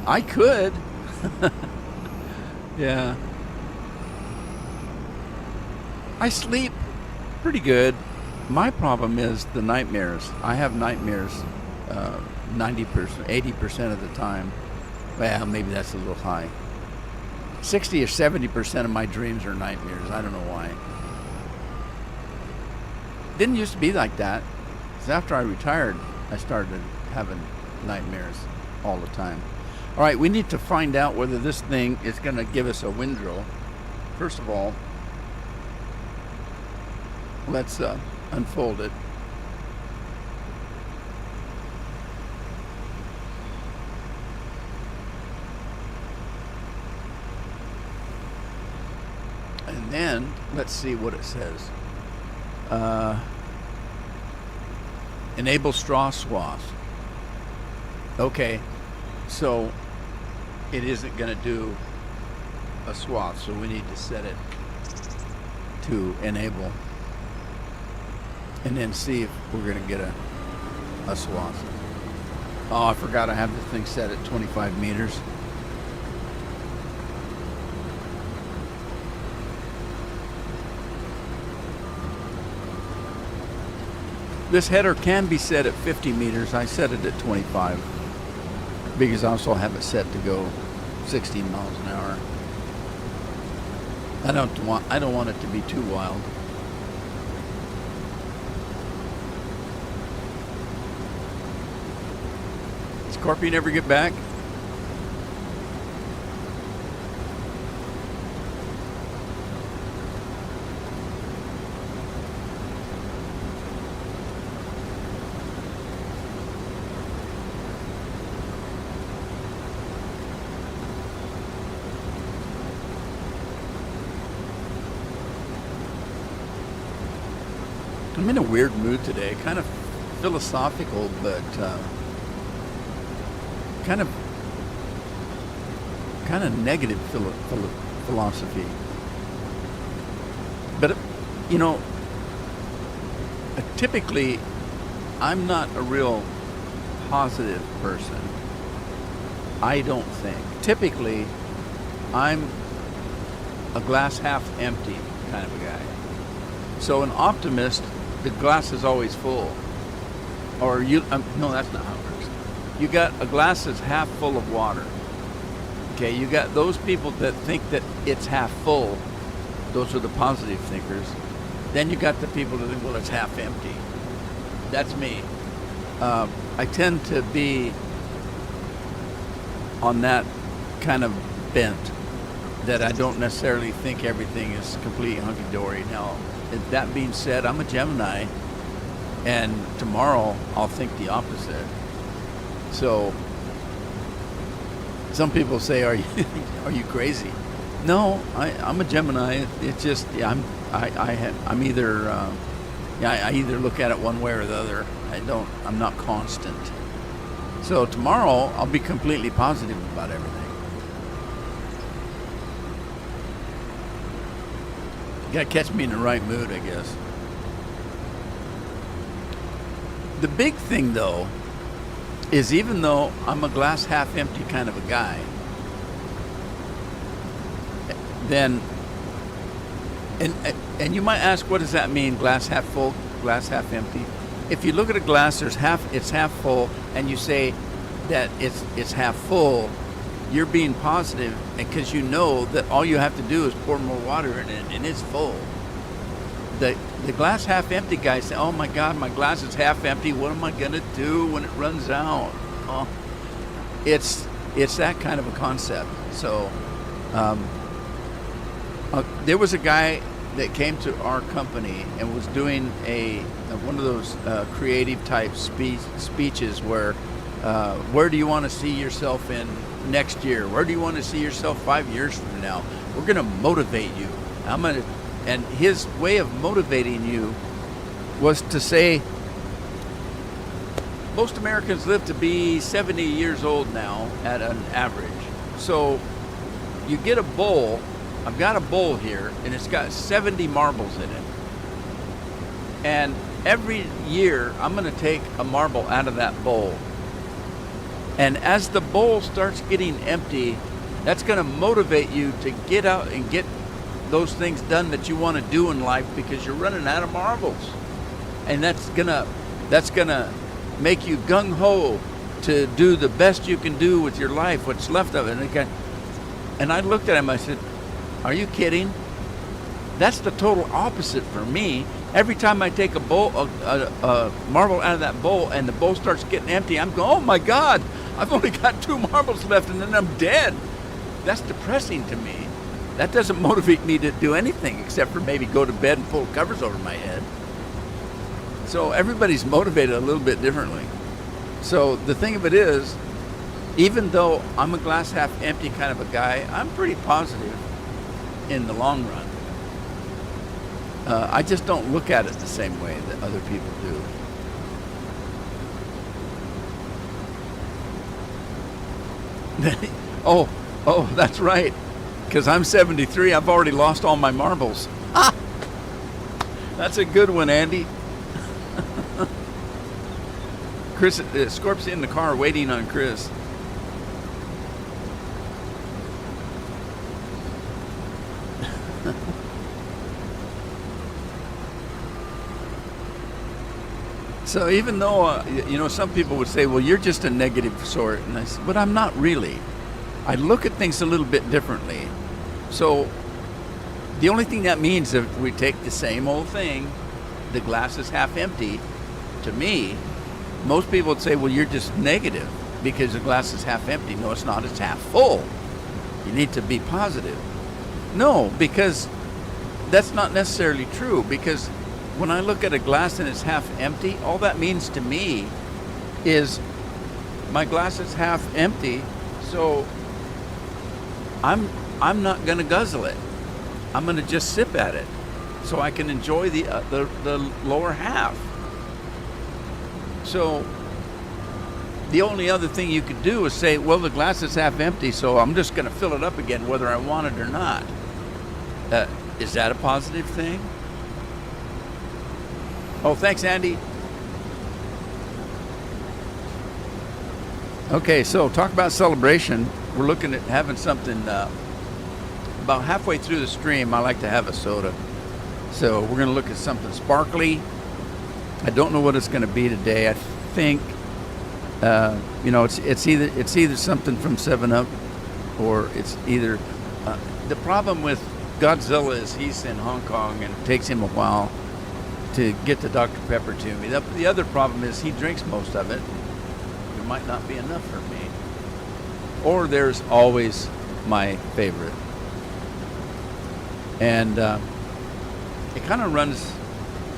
I could. Yeah. I sleep pretty good. My problem is the nightmares. I have nightmares 90%, 80% of the time. Well, maybe that's a little high. 60 or 70% of my dreams are nightmares. I don't know why. Didn't used to be like that. Because after I retired, I started having nightmares all the time. All right, we need to find out whether this thing is going to give us a windrow. First of all, let's unfold it. And then, let's see what it says. Enable straw swath. Okay, so it isn't going to do a swath, so we need to set it to enable. And then see if we're going to get a swath. Oh, I forgot I have the thing set at 25 meters. This header can be set at 50 meters. I set it at 25 because I also have it set to go 16 miles an hour. I don't want it to be too wild. Did Scorpion ever get back? I'm in a weird mood today, kind of philosophical, but kind of negative philosophy. But you know, typically, I'm not a real positive person. I don't think. Typically, I'm a glass half empty kind of a guy. So an optimist, the glass is always full. Or no, that's not how it works. You got a glass that's half full of water. Okay, you got those people that think that it's half full. Those are the positive thinkers. Then you got the people that think, well, it's half empty. That's me. I tend to be on that kind of bent, that I don't necessarily think everything is completely hunky-dory. Now, that being said, I'm a Gemini, and tomorrow I'll think the opposite. So some people say, "Are you crazy?" No, I'm a Gemini. It's just I'm either I either look at it one way or the other. I'm not constant. So tomorrow I'll be completely positive about everything. You gotta catch me in the right mood, I guess. The big thing, though, is even though I'm a glass half empty kind of a guy, then, and you might ask, what does that mean? Glass half full, glass half empty. If you look at a glass, it's half full, and you say that it's half full, you're being positive because you know that all you have to do is pour more water in it and it's full. The glass half empty guy say, "Oh my God, my glass is half empty. What am I gonna do when it runs out?" Oh, it's that kind of a concept. So there was a guy that came to our company and was doing one of those creative type speeches where do you want to see yourself in next year? Where do you want to see yourself 5 years from now? We're going to motivate you. And his way of motivating you was to say, most Americans live to be 70 years old now at an average. So you get a bowl. I've got a bowl here, and it's got 70 marbles in it. And every year, I'm going to take a marble out of that bowl. And as the bowl starts getting empty, that's going to motivate you to get out and get those things done that you want to do in life because you're running out of marbles. And that's gonna make you gung-ho to do the best you can do with your life, what's left of it. And I looked at him, I said, "Are you kidding?" That's the total opposite for me. Every time I take a marble out of that bowl and the bowl starts getting empty, I'm going, "Oh my God, I've only got 2 marbles left and then I'm dead." That's depressing to me. That doesn't motivate me to do anything except for maybe go to bed and pull covers over my head. So everybody's motivated a little bit differently. So the thing of it is, even though I'm a glass half empty kind of a guy, I'm pretty positive in the long run. I just don't look at it the same way that other people do. Oh, that's right. Because I'm 73, I've already lost all my marbles. Ah! That's a good one, Andy. Chris, Scorp's in the car waiting on Chris. So even though, some people would say, "Well, you're just a negative sort," and I said, "But I'm not really. I look at things a little bit differently." So the only thing that means, if we take the same old thing, the glass is half empty, to me, most people would say, "Well, you're just negative because the glass is half empty." No, it's not. It's half full. You need to be positive. No, because that's not necessarily true. Because when I look at a glass and it's half empty, all that means to me is my glass is half empty, so I'm not going to guzzle it. I'm going to just sip at it. so I can enjoy the lower half. So the only other thing you could do is say, well, the glass is half empty, so I'm just going to fill it up again whether I want it or not. Is that a positive thing? Oh, thanks, Andy. Okay, so talk about celebration. We're looking at having something about halfway through the stream. I like to have a soda. So we're going to look at something sparkly. I don't know what it's going to be today. I think, it's either something from 7-Up or it's either... the problem with Godzilla is he's in Hong Kong and it takes him a while to get the Dr. Pepper to me. The other problem is he drinks most of it. It might not be enough for me. Or there's always my favorite. And it kind of runs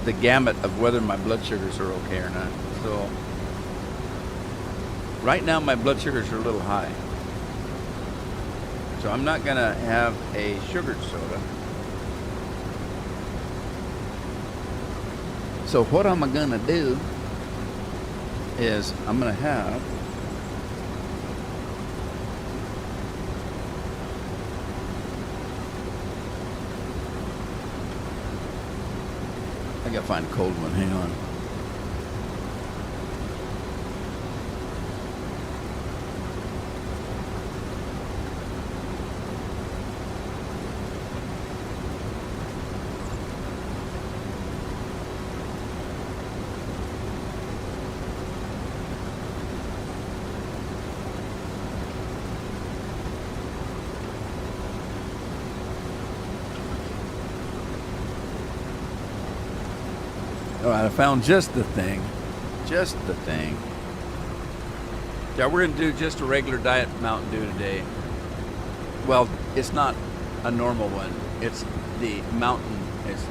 the gamut of whether my blood sugars are okay or not. So right now my blood sugars are a little high. So I'm not going to have a sugared soda. So what I'm going to do is I'm going to have I got to find a cold one. Hang on. All right, I found just the thing. Just the thing. Yeah, we're going to do just a regular Diet Mountain Dew today. Well, it's not a normal one. It's the Mountain.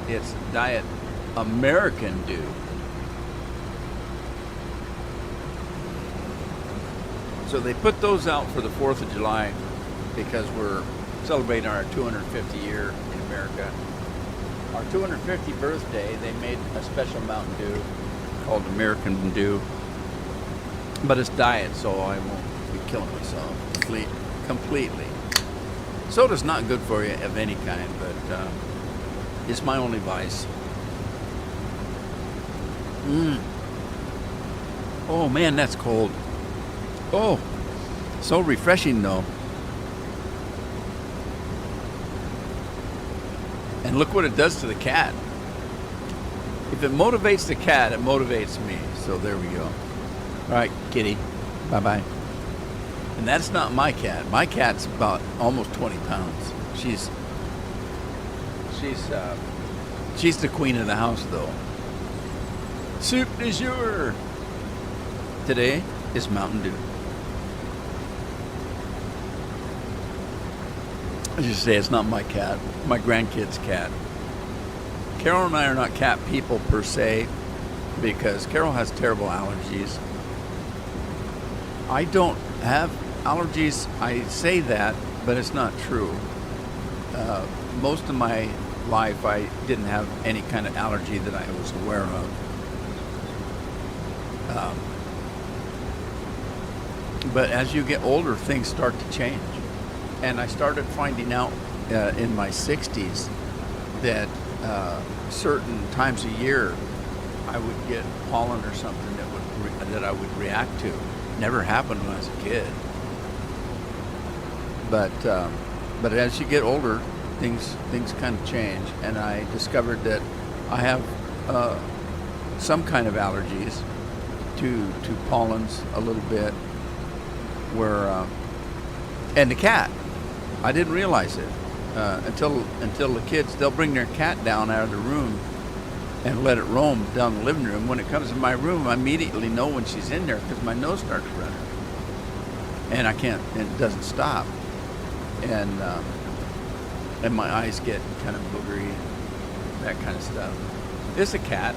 It's Diet American Dew. So they put those out for the 4th of July because we're celebrating our 250 year in America. Our 250th birthday, they made a special Mountain Dew called American Dew. But it's diet, so I won't be killing myself completely. Soda's not good for you of any kind, but it's my only vice. Oh man, that's cold. Oh, so refreshing though. And look what it does to the cat. If it motivates the cat, it motivates me. So there we go. All right, kitty. Bye-bye. And that's not my cat. My cat's about almost 20 pounds. She's the queen of the house, though. Soup du jour. Today is Mountain Dew. I just say it's not my cat, my grandkid's cat. Carol and I are not cat people per se because Carol has terrible allergies. I don't have allergies. I say that, but it's not true. Most of my life I didn't have any kind of allergy that I was aware of. But as you get older, things start to change. And I started finding out in my 60s that certain times a year I would get pollen or something that I would react to. Never happened when I was a kid. But as you get older, things kind of change. And I discovered that I have some kind of allergies to pollens a little bit. And the cat. I didn't realize it until the kids, they'll bring their cat down out of the room and let it roam down the living room. When it comes to my room, I immediately know when she's in there because my nose starts running. And I can't, and it doesn't stop. And my eyes get kind of boogery, that kind of stuff. It's a cat.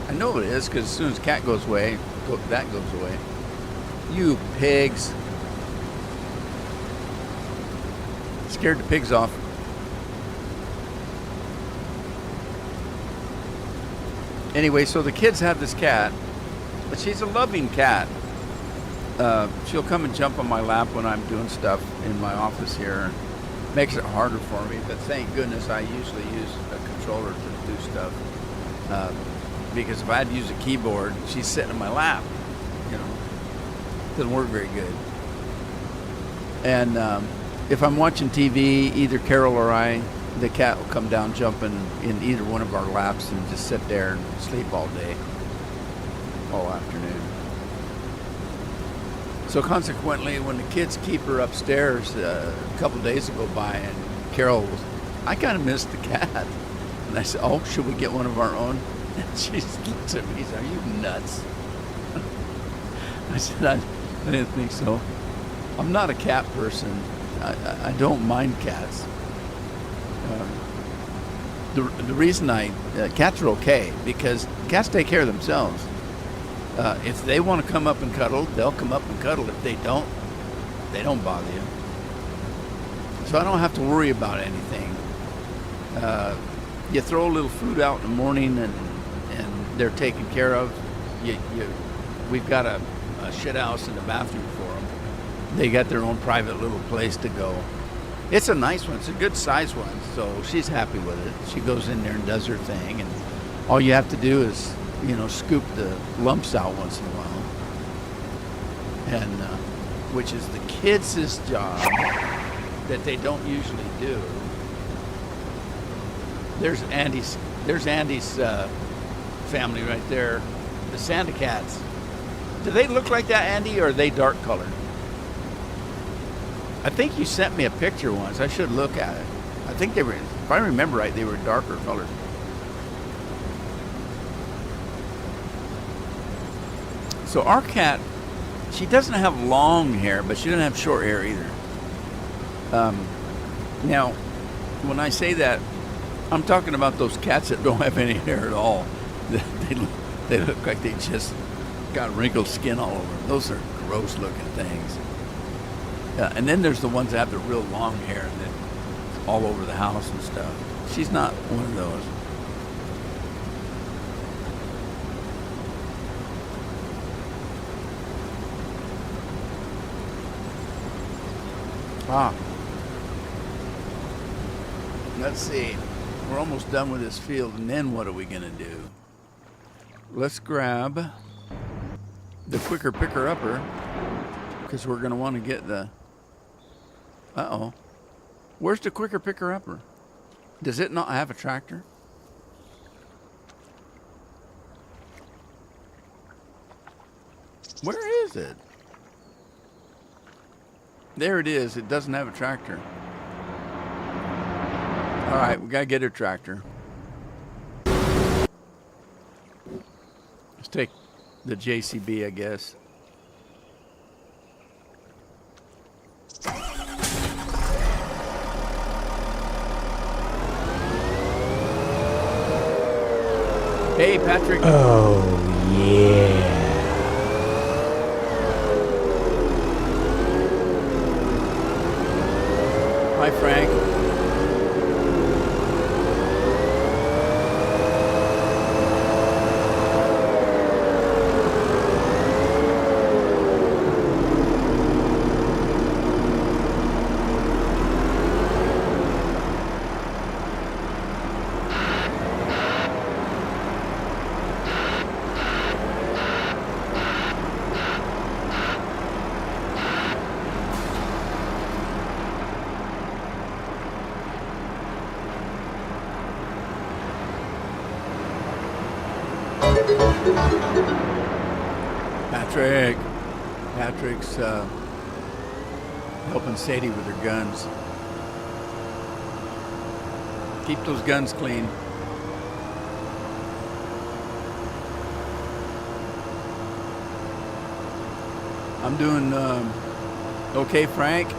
I know it is because as soon as the cat goes away, that goes away. You pigs. Scared the pigs off. Anyway, so the kids have this cat, but she's a loving cat. She'll come and jump on my lap when I'm doing stuff in my office here. Makes it harder for me, but thank goodness I usually use a controller to do stuff. Because if I had to use a keyboard, she's sitting in my lap. You know, doesn't work very good. And if I'm watching TV, either Carol or I, the cat will come down jumping in either one of our laps and just sit there and sleep all day, all afternoon. So consequently, when the kids keep her upstairs, a couple of days go by, and Carol was, I kind of missed the cat. And I said, oh, should we get one of our own? And she looks at me and says, are you nuts? I said, I didn't think so. I'm not a cat person. I don't mind cats. The reason cats are okay, because cats take care of themselves. If they want to come up and cuddle, they'll come up and cuddle. If they don't bother you. So I don't have to worry about anything. You throw a little food out in the morning and they're taken care of. We've got a shit house and a bathroom for them. They got their own private little place to go. It's a nice one. It's a good size one. So she's happy with it. She goes in there and does her thing. And all you have to do is, scoop the lumps out once in a while. And which is the kids' job that they don't usually do. There's Andy's family right there, the Santa Cats. Do they look like that, Andy, or are they dark colored? I think you sent me a picture once. I should look at it. I think they were, if I remember right, they were darker colored. So our cat, she doesn't have long hair, but she doesn't have short hair either. Now, when I say that, I'm talking about those cats that don't have any hair at all. They look like they just got wrinkled skin all over them. Those are gross looking things. And then there's the ones that have the real long hair that all over the house and stuff. She's not one of those. Let's see. We're almost done with this field, and then what are we gonna do? Let's grab the quicker picker upper, because we're gonna want to get the. Where's the quicker picker upper? Does it not have a tractor? Where is it? There it is. It doesn't have a tractor. All right, we gotta get a tractor. Let's take the JCB, I guess. Hey, Patrick. Oh, yeah. Hi, Frank. Patrick's helping Sadie with her guns. Keep those guns clean. I'm doing okay, Frank.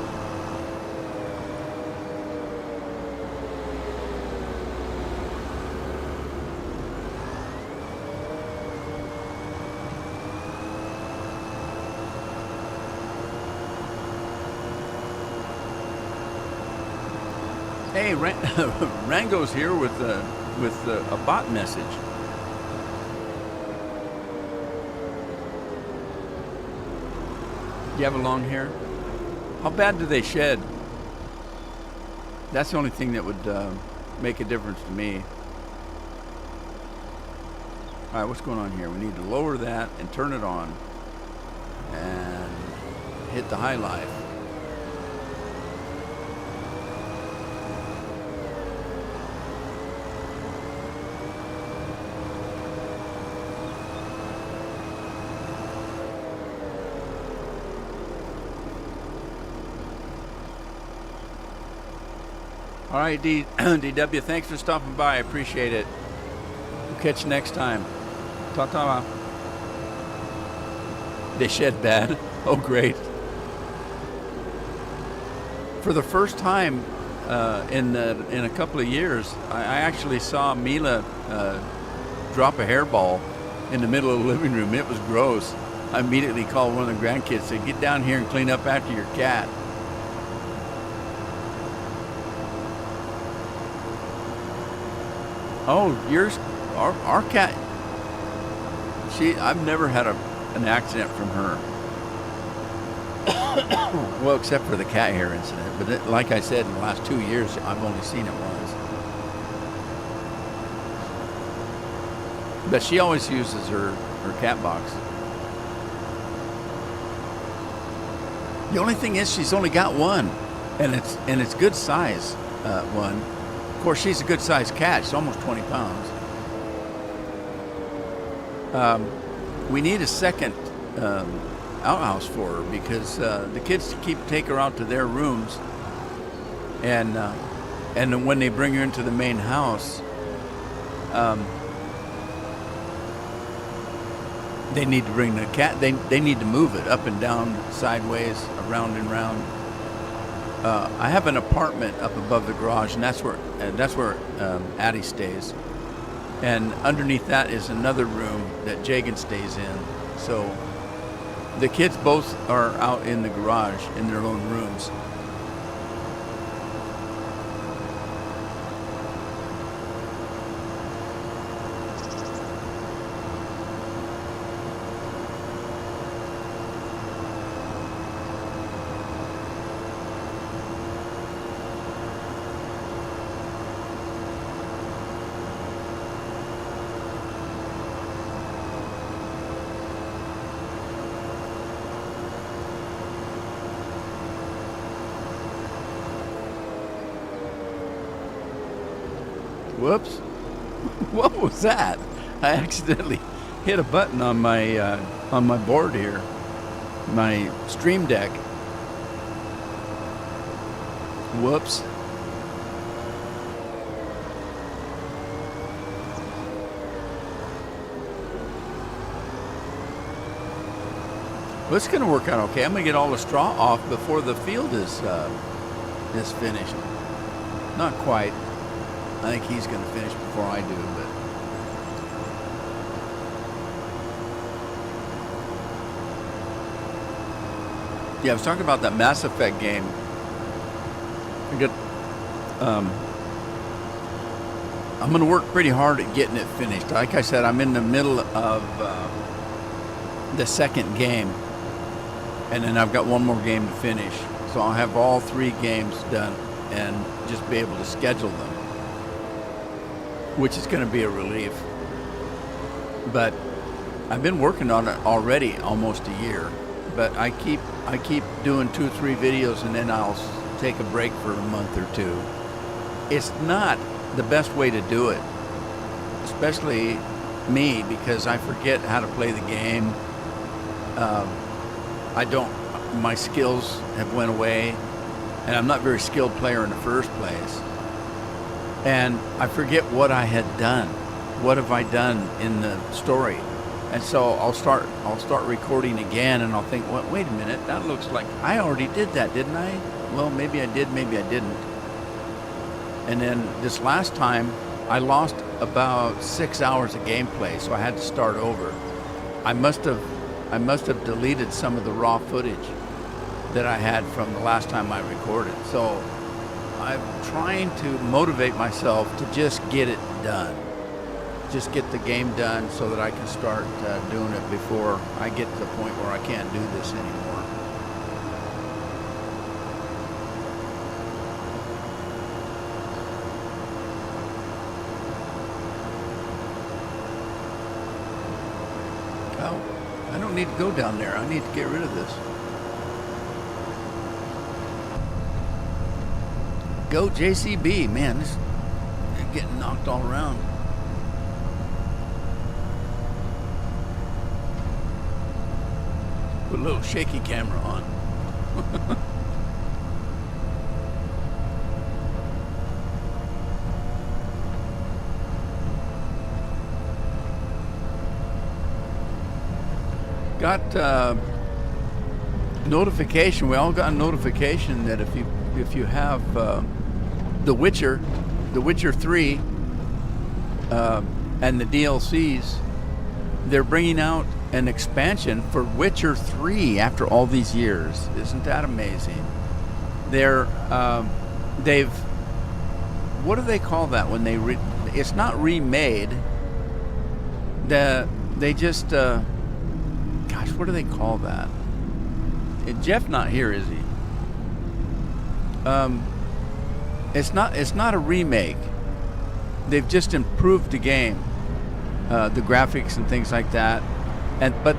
Hey, Rango's here with a bot message. Do you have a long hair? How bad do they shed? That's the only thing that would make a difference to me. All right, what's going on here? We need to lower that and turn it on and hit the high life. All right, DW, thanks for stopping by. I appreciate it. We'll catch you next time. Ta-ta. They shed bad. Oh, great. For the first time in a couple of years, I actually saw Mila drop a hairball in the middle of the living room. It was gross. I immediately called one of the grandkids and said, get down here and clean up after your cat. Oh, yours, our cat, I've never had an accident from her. Well, except for the cat hair incident. But like I said, in the last 2 years, I've only seen it once. But she always uses her cat box. The only thing is she's only got one, and it's good size one. Of course, she's a good sized cat. She's almost 20 pounds. We need a second outhouse for her because the kids take her out to their rooms, and then when they bring her into the main house, they need to bring the cat. They need to move it up and down, sideways, around and round. I have an apartment up above the garage, and that's where Addie stays. And underneath that is another room that Jagan stays in. So the kids both are out in the garage in their own rooms. Whoops. What was that? I accidentally hit a button on my board here. My Stream Deck. Whoops. Well, it's going to work out okay. I'm going to get all the straw off before the field is finished. Not quite. I think he's going to finish before I do, but yeah, I was talking about that Mass Effect game. I'm going to work pretty hard at getting it finished. Like I said, I'm in the middle of the second game, and then I've got one more game to finish. So I'll have all 3 games done and just be able to schedule them, which is going to be a relief. But I've been working on it already almost a year, but I keep doing 2 or 3 videos, and then I'll take a break for a month or 2. It's not the best way to do it, especially me, because I forget how to play the game. My skills have went away, and I'm not a very skilled player in the first place. And I forget what I had done. What have I done in the story? And so I'll start recording again, and I'll think, well, wait a minute, that looks like I already did that, didn't I? Well, maybe I did, maybe I didn't. And then this last time, I lost about 6 hours of gameplay, so I had to start over. I must have deleted some of the raw footage that I had from the last time I recorded. So I'm trying to motivate myself to just get it done. Just get the game done so that I can start doing it before I get to the point where I can't do this anymore. don't need to go down there. I need to get rid of this. Go JCB, man. This is getting knocked all around. Put a little shaky camera on. Got notification. We all got a notification that if you have The Witcher 3 and the DLCs, they're bringing out an expansion for Witcher 3 after all these years. Isn't that amazing? They've what do they call that when they it's not remade. They just gosh, what do they call that? Jeff not here, is he? It's not a remake. They've just improved the game, the graphics and things like that. But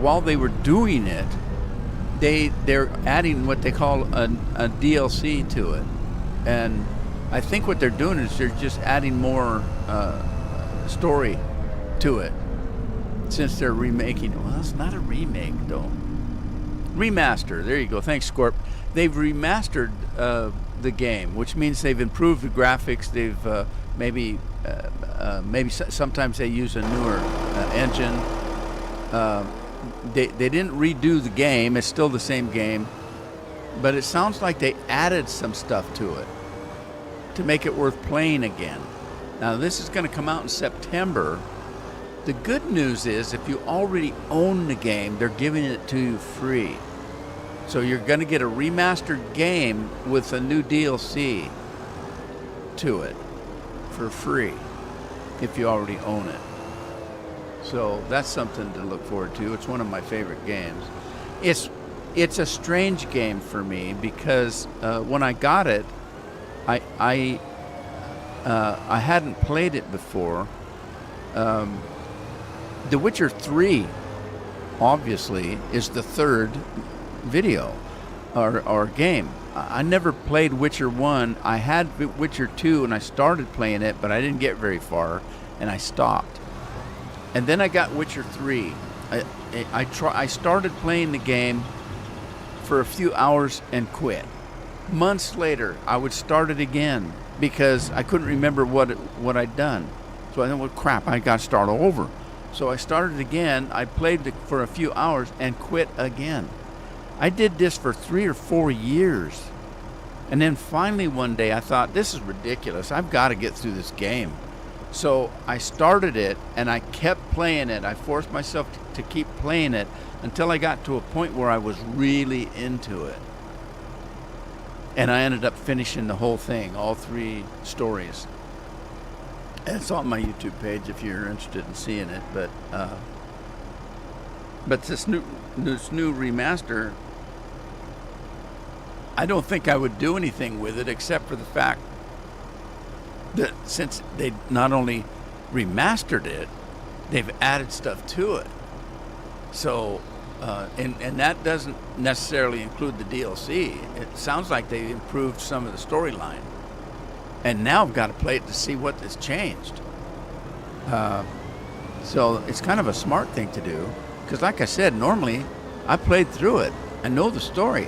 while they were doing it, they're adding what they call a DLC to it, and I think what they're doing is they're just adding more story to it since they're remaking it. Well, it's not a remake though. Remaster. There you go. Thanks, Scorp. They've remastered the game, which means they've improved the graphics. They've maybe sometimes they use a newer engine. They didn't redo the game. It's still the same game, but it sounds like they added some stuff to it to make it worth playing again. Now this is going to come out in September. The good news is if you already own the game, they're giving it to you free. So you're going to get a remastered game with a new DLC to it for free if you already own it. So that's something to look forward to. It's one of my favorite games. It's a strange game for me because when I got it, I hadn't played it before. The Witcher 3, obviously, is the third video or game. I never played Witcher 1. I had Witcher 2 and I started playing it, but I didn't get very far and I stopped. And then I got Witcher 3. I started playing the game for a few hours and quit. Months later, I would start it again because I couldn't remember what I'd done. So I thought, well, crap, I got to start over. So I started again. I played it for a few hours and quit again. I did this for 3 or 4 years. And then finally one day I thought, this is ridiculous. I've got to get through this game. So I started it and I kept playing it. I forced myself to keep playing it until I got to a point where I was really into it. And I ended up finishing the whole thing, all 3 stories. And it's on my YouTube page if you're interested in seeing it. But this new remaster, I don't think I would do anything with it except for the fact that since they not only remastered it, they've added stuff to it. So, and that doesn't necessarily include the DLC. It sounds like they improved some of the storyline. And now I've got to play it to see what has changed. So it's kind of a smart thing to do. Because like I said, normally I played through it. I know the story.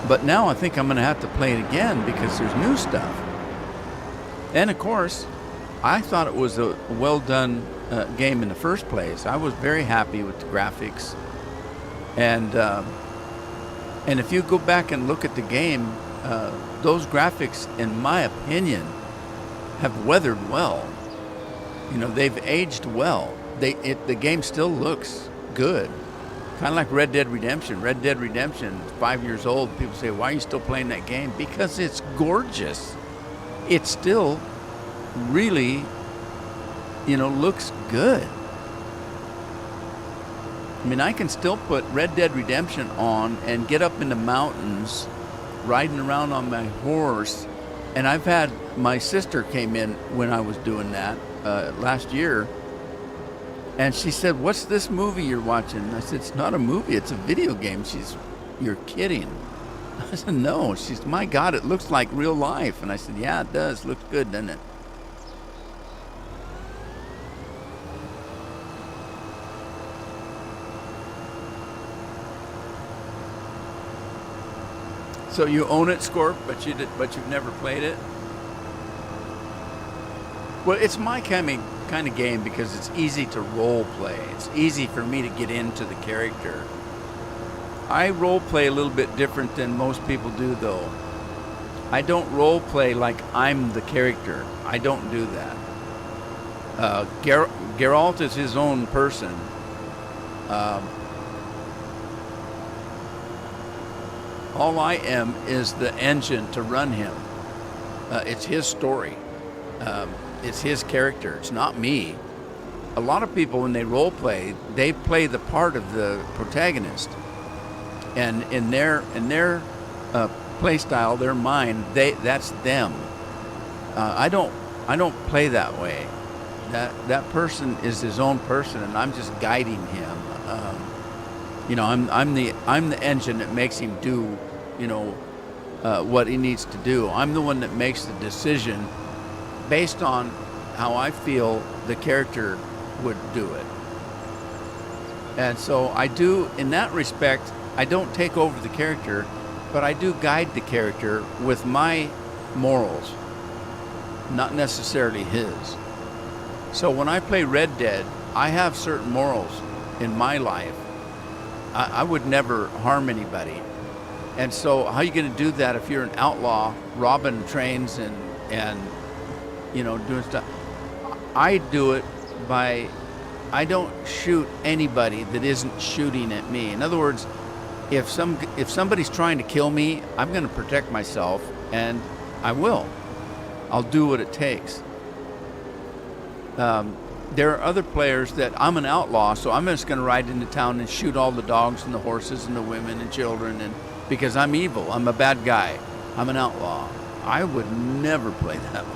But now I think I'm going to have to play it again because there's new stuff. And of course, I thought it was a well-done game in the first place. I was very happy with the graphics. And if you go back and look at the game, those graphics, in my opinion, have weathered well. You know, they've aged well. The game still looks good. Kind of like Red Dead Redemption. Red Dead Redemption, 5 years old. People say, why are you still playing that game? Because it's gorgeous. It still really, looks good. I mean, I can still put Red Dead Redemption on and get up in the mountains, riding around on my horse. And my sister came in when I was doing that last year, And she said, "What's this movie you're watching?" I said, "It's not a movie, it's a video game." "You're kidding." I said, "No." She's, "My God, it looks like real life." And I said, "Yeah, it does. Looks good, doesn't it?" So you own it, Scorp, but you've never played it? Well, it's my kind of game because it's easy to role play. It's easy for me to get into the character. I role play a little bit different than most people do, though. I don't role play like I'm the character. I don't do that. Geralt is his own person. All I am is the engine to run him. It's his story. It's his character. It's not me. A lot of people, when they role play, they play the part of the protagonist. And in their play style, their mind, that's them. I don't play that way. That person is his own person, and I'm just guiding him. I'm the engine that makes him do, what he needs to do. I'm the one that makes the decision based on how I feel the character would do it. And so I do, in that respect, I don't take over the character, but I do guide the character with my morals, not necessarily his. So when I play Red Dead, I have certain morals in my life. I would never harm anybody. And so how are you going to do that if you're an outlaw robbing trains and doing stuff? I do it by, I don't shoot anybody that isn't shooting at me. In other words, if somebody's trying to kill me, I'm going to protect myself, and I will. I'll do what it takes. There are other players that I'm an outlaw, so I'm just going to ride into town and shoot all the dogs and the horses and the women and children, and because I'm evil, I'm a bad guy, I'm an outlaw. I would never play that way.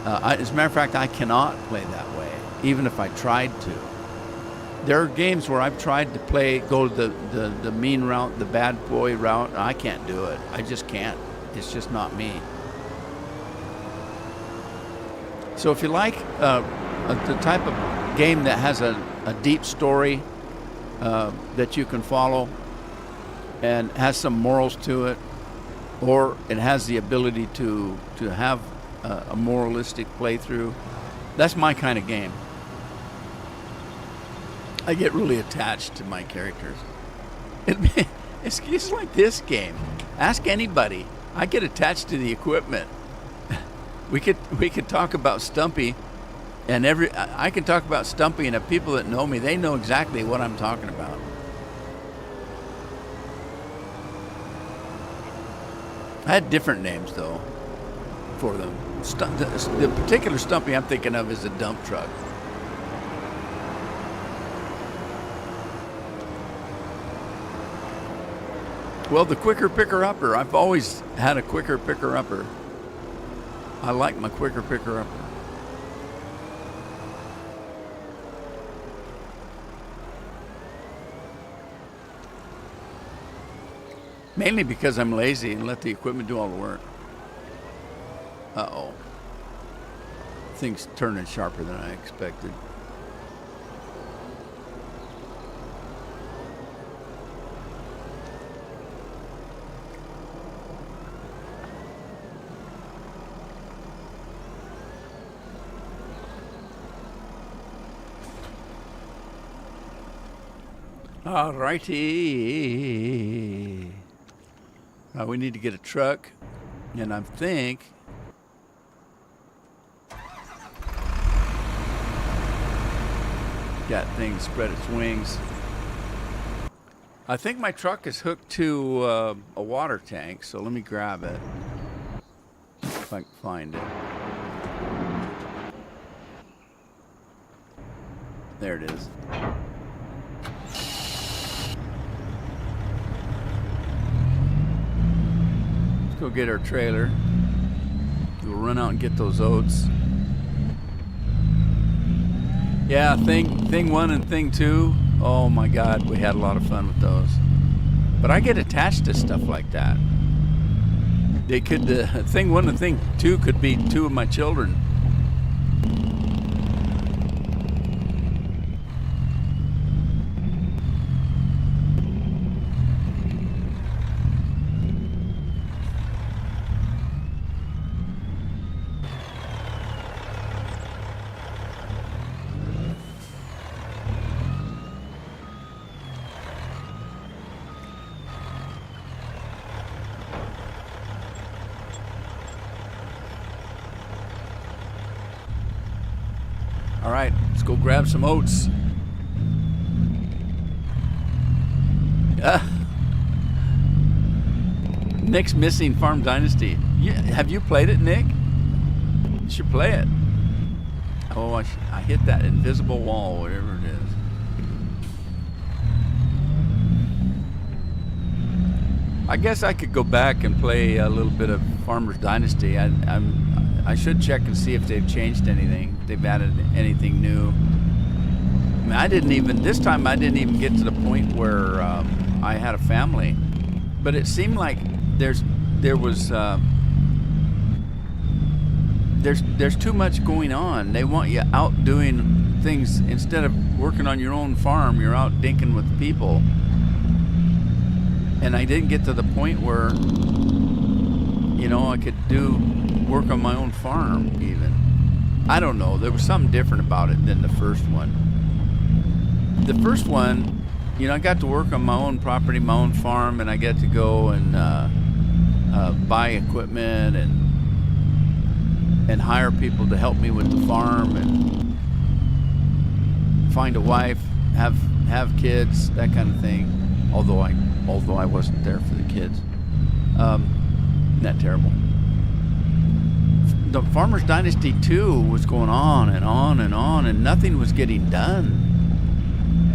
As a matter of fact, I cannot play that way, even if I tried to. There are games where I've tried to go the mean route, the bad boy route, and I can't do it. I just can't. It's just not me. So if you like the type of game that has a deep story that you can follow and has some morals to it, or it has the ability to have a moralistic playthrough, that's my kind of game. I get really attached to my characters. It's just like this game. Ask anybody. I get attached to the equipment. We could talk about Stumpy, and I can talk about Stumpy, and the people that know me, they know exactly what I'm talking about. I had different names though for them. The particular Stumpy I'm thinking of is a dump truck. Well, the quicker picker-upper. I've always had a quicker picker-upper. I like my quicker picker-upper. Mainly because I'm lazy and let the equipment do all the work. Uh-oh. Things turning sharper than I expected. All righty. We need to get a truck, and I think that thing spread its wings. I think my truck is hooked to a water tank, so let me grab it if I can find it. There it is. Let's go get our trailer. We'll run out and get those oats. Yeah, thing 1 and thing 2. Oh my God, we had a lot of fun with those. But I get attached to stuff like that. They could thing 1 and thing 2 could be 2 of my children. All right, let's go grab some oats. Nick's missing Farm Dynasty. Have you played it, Nick? You should play it. Oh, I hit that invisible wall, whatever it is. I guess I could go back and play a little bit of Farmer's Dynasty. I should check and see if they've changed anything, if they've added anything new. I mean, this time I didn't even get to the point where I had a family. But it seemed like there's too much going on. They want you out doing things instead of working on your own farm. You're out dinking with people. And I didn't get to the point where, I could work on my own farm even. I don't know. There was something different about it than the first one. The first one, I got to work on my own property, my own farm, and I got to go and buy equipment and hire people to help me with the farm and find a wife, have kids, that kind of thing. Although I wasn't there for the kids. Isn't that terrible? The Farmer's Dynasty 2 was going on and on and on, and nothing was getting done.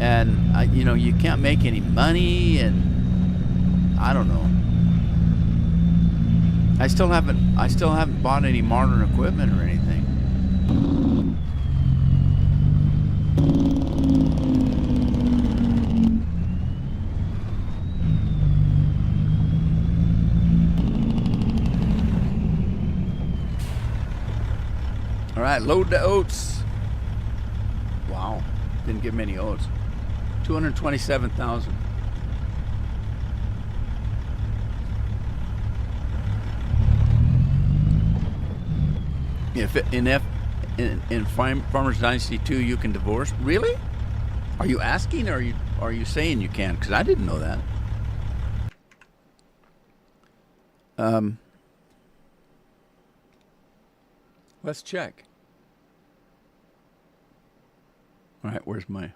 And you can't make any money, and I don't know. I still haven't bought any modern equipment or anything. All right, load the oats. Wow, didn't get many oats. 227,000. In Farmer's Dynasty 2 you can divorce? Really? Are you asking, or are you saying you can? Because I didn't know that. Let's check. All right, where's my...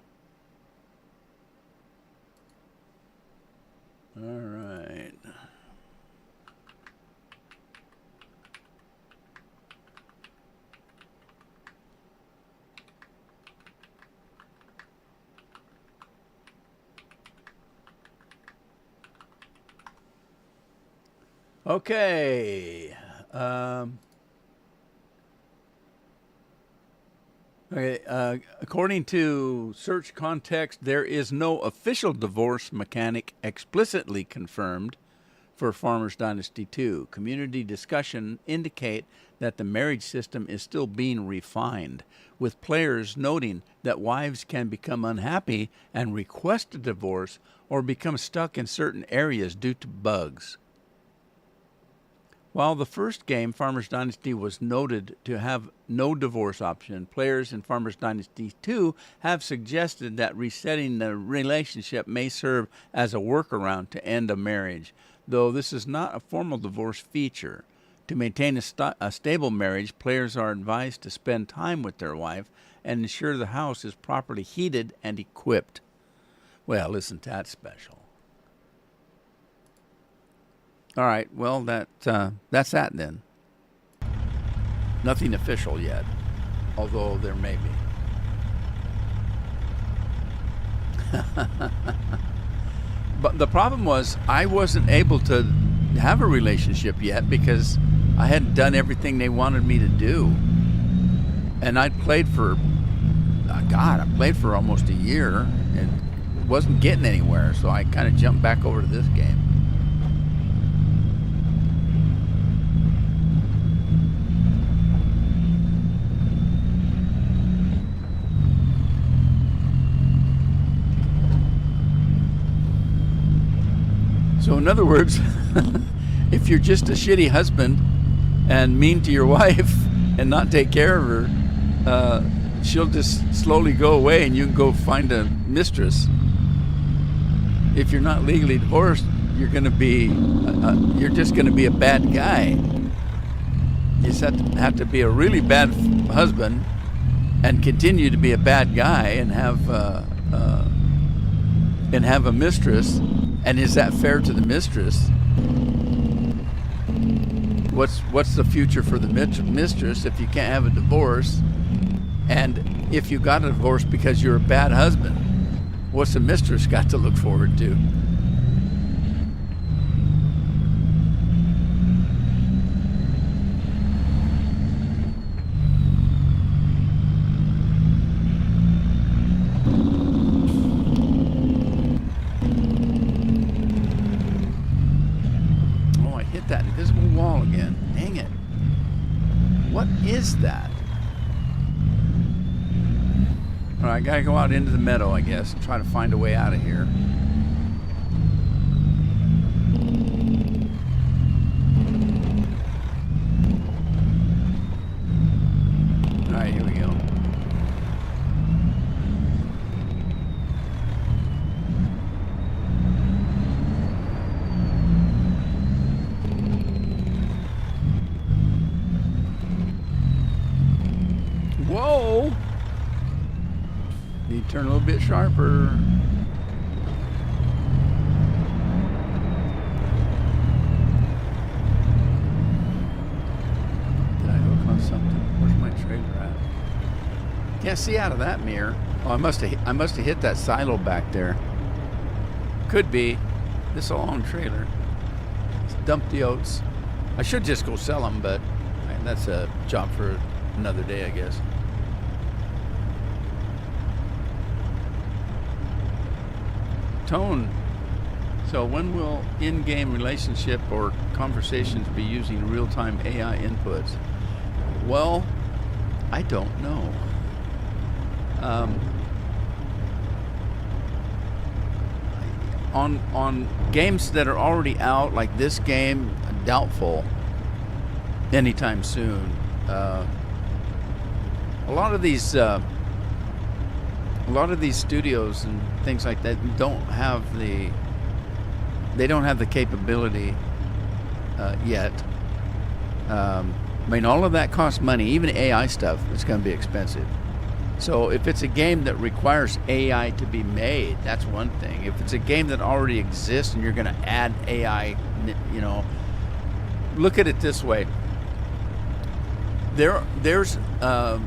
All right. Okay. According to search context, there is no official divorce mechanic explicitly confirmed for Farmer's Dynasty 2. Community discussion indicate that the marriage system is still being refined, with players noting that wives can become unhappy and request a divorce or become stuck in certain areas due to bugs. While the first game, Farmer's Dynasty, was noted to have no divorce option, players in Farmer's Dynasty 2 have suggested that resetting the relationship may serve as a workaround to end a marriage, though this is not a formal divorce feature. To maintain a stable marriage, players are advised to spend time with their wife and ensure the house is properly heated and equipped. Well, isn't that special? All right, well, that's that then. Nothing official yet, although there may be. But the problem was I wasn't able to have a relationship yet because I hadn't done everything they wanted me to do. And I'd played for God, I played for almost a year and wasn't getting anywhere, so I kind of jumped back over to this game. So in other words, if you're just a shitty husband and mean to your wife and not take care of her, she'll just slowly go away and you can go find a mistress. If you're not legally divorced, you're going to be, you're just going to be a bad guy. You just have to be a really bad husband and continue to be a bad guy and have a mistress. And is that fair to the mistress? What's the future for the mistress if you can't have a divorce? And if you got a divorce because you're a bad husband, what's the mistress got to look forward to? That invisible wall again. Dang it. What is that? All right, I gotta go out into the meadow, I guess, and try to find a way out of here. All right, here we go. Whoa! Need to turn a little bit sharper. Did I hook on something? Where's my trailer at? Can't see out of that mirror. Oh, I must have hit that silo back there. Could be. This is a long trailer. Let's dump the oats. I should just go sell them, but that's a job for another day, I guess. Tone. So when will in-game relationship or conversations be using real-time AI inputs? Well, I don't know. On games that are already out, like this game, doubtful anytime soon. A lot of these studios and things like that don't have the capability yet. I mean, all of that costs money. Even AI stuff is going to be expensive. So if it's a game that requires AI to be made, that's one thing. If it's a game that already exists and you're going to add AI, look at it this way. There's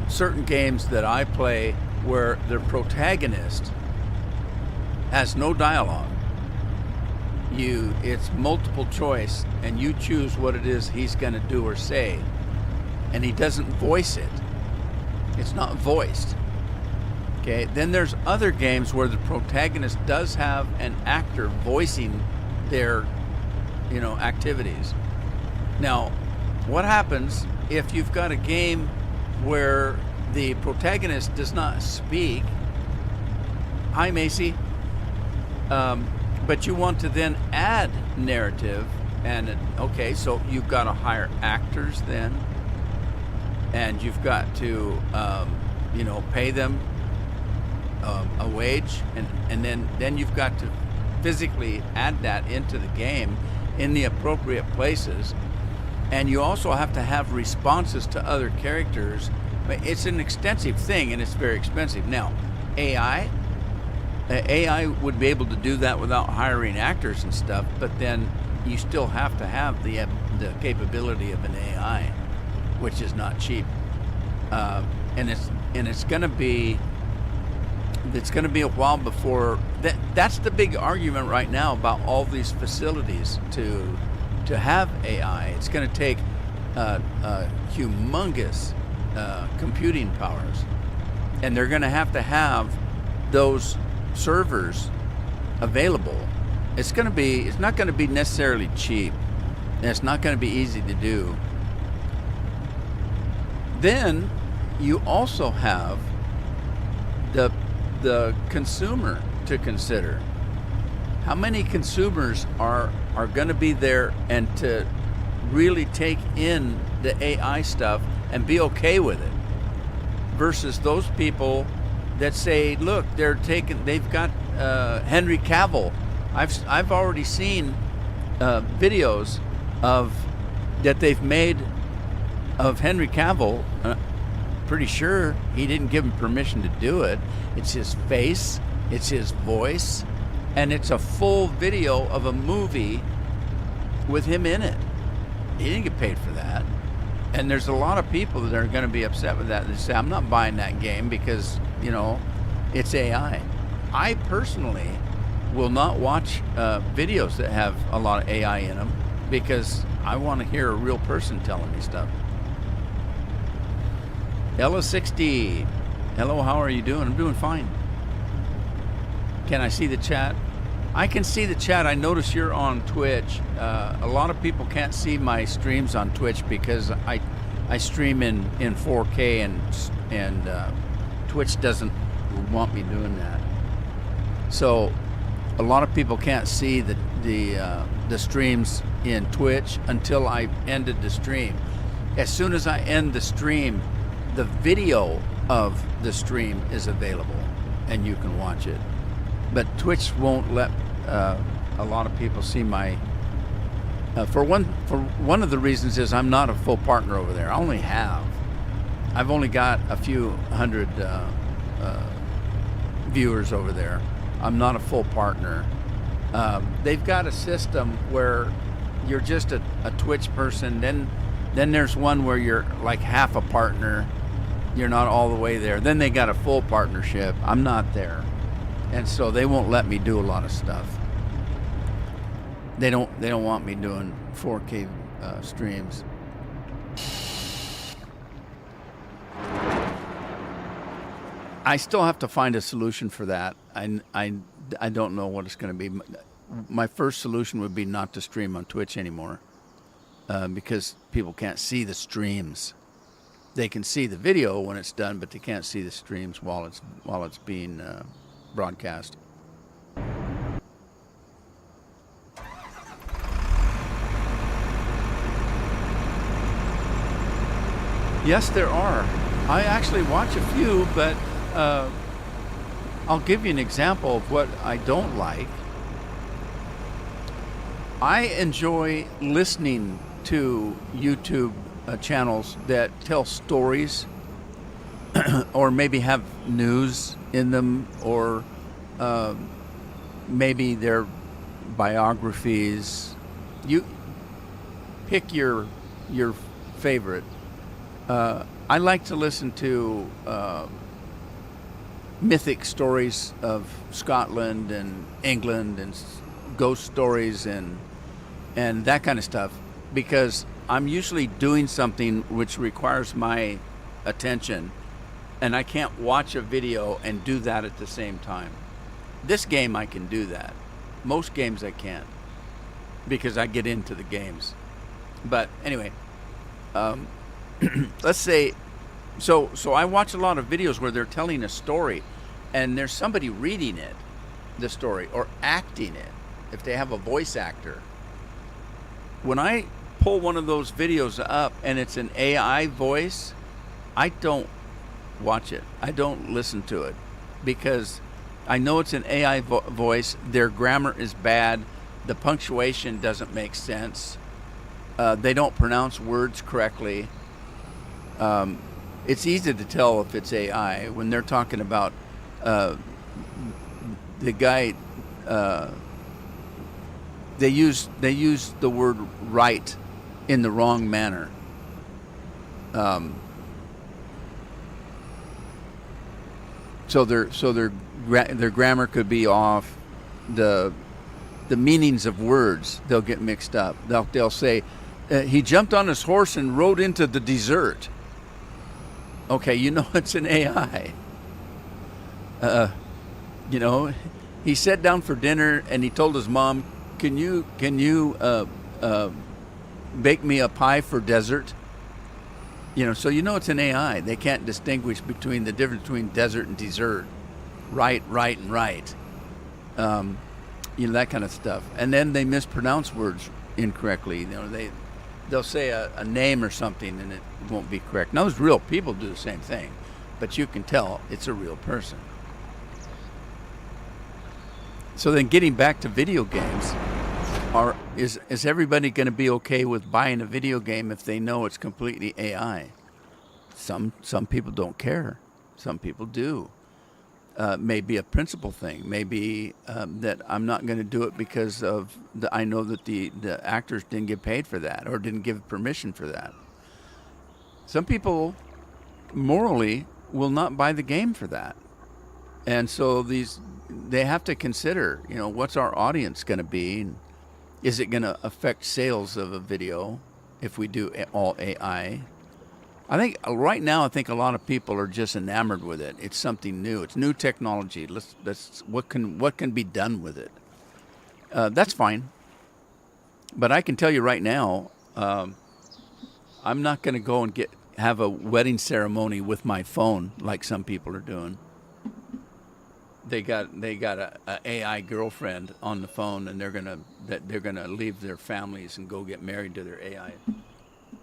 certain games that I play where the protagonist has no dialogue. It's multiple choice, and you choose what it is he's going to do or say, and he doesn't voice it. It's not voiced. Okay. Then there's other games where the protagonist does have an actor voicing their, activities. Now, what happens if you've got a game where the protagonist does not speak? Hi, Macy. But you want to then add narrative, and okay, so you've got to hire actors then, and you've got to, pay them a wage, and then you've got to physically add that into the game in the appropriate places, and you also have to have responses to other characters. It's an extensive thing, and it's very expensive. Now, AI would be able to do that without hiring actors and stuff, but then you still have to have the capability of an AI, which is not cheap, and it's going to be a while before that's the big argument right now about all these facilities to have AI. It's going to take humongous computing powers, and they're going to have those servers available. It's not going to be necessarily cheap, and it's not going to be easy to do. Then you also have the consumer to consider. How many consumers are going to be there and to really take in the AI stuff and be okay with it, versus those people that say, look, they've got Henry Cavill. I've already seen videos that they've made of Henry Cavill. Pretty sure he didn't give him permission to do it. It's his face, it's his voice, and it's a full video of a movie with him in it. He didn't get paid for that. And there's a lot of people that are going to be upset with that. They say, I'm not buying that game because, it's AI. I personally will not watch videos that have a lot of AI in them because I want to hear a real person telling me stuff. Ella60. Hello, how are you doing? I'm doing fine. Can I see the chat? I can see the chat. I notice you're on Twitch. A lot of people can't see my streams on Twitch because I stream in 4K and Twitch doesn't want me doing that. So a lot of people can't see the streams in Twitch until I ended the stream. As soon as I end the stream, the video of the stream is available and you can watch it. But Twitch won't let a lot of people see my. For one of the reasons is I'm not a full partner over there. I've only got a few hundred viewers over there. I'm not a full partner. They've got a system where you're just a Twitch person. Then there's one where you're like half a partner. You're not all the way there. Then they got a full partnership. I'm not there. And so they won't let me do a lot of stuff. They don't want me doing 4K streams. I still have to find a solution for that. I don't know what it's going to be. My first solution would be not to stream on Twitch anymore because people can't see the streams. They can see the video when it's done, but they can't see the streams while it's being broadcast. Yes, there are. I actually watch a few, but I'll give you an example of what I don't like. I enjoy listening to YouTube channels that tell stories or maybe have news in them, or maybe they're biographies. You pick your favorite. I like to listen to mythic stories of Scotland and England and ghost stories and that kind of stuff, because I'm usually doing something which requires my attention, and I can't watch a video and do that at the same time. This game I can do that. Most games I can't because I get into the games. But anyway, let's say, so I watch a lot of videos where they're telling a story and there's somebody reading it, the story, or acting it, if they have a voice actor. When I pull one of those videos up and it's an AI voice, I don't watch it. I don't listen to it because I know it's an AI voice. Their grammar is bad. The punctuation doesn't make sense. They don't pronounce words correctly. It's easy to tell if it's AI when they're talking about the guy. They use the word right in the wrong manner. So their grammar could be off. The meanings of words, they'll get mixed up. They'll say he jumped on his horse and rode into the desert. Okay, you know it's an AI. You know, he sat down for dinner and he told his mom, can you bake me a pie for dessert? You know, so you know it's an AI. They can't distinguish between the difference between desert and dessert, right, and right. You know, that kind of stuff. And then they mispronounce words incorrectly. You know, they'll say a name or something and it won't be correct. Now, those real people do the same thing, but you can tell it's a real person. So then, getting back to video games, is everybody going to be okay with buying a video game if they know it's completely AI? Some people don't care. Some people do. Maybe a principle thing. Maybe that I'm not going to do it because I know that the actors didn't get paid for that or didn't give permission for that. Some people morally will not buy the game for that, and so they have to consider, you know, what's our audience going to be? Is it going to affect sales of a video if we do all AI? I think right now, I think a lot of people are just enamored with it. It's something new. It's new technology. Let's what can be done with it. That's fine. But I can tell you right now, I'm not going to go and have a wedding ceremony with my phone like some people are doing. They got a AI girlfriend on the phone, and they're gonna leave their families and go get married to their AI.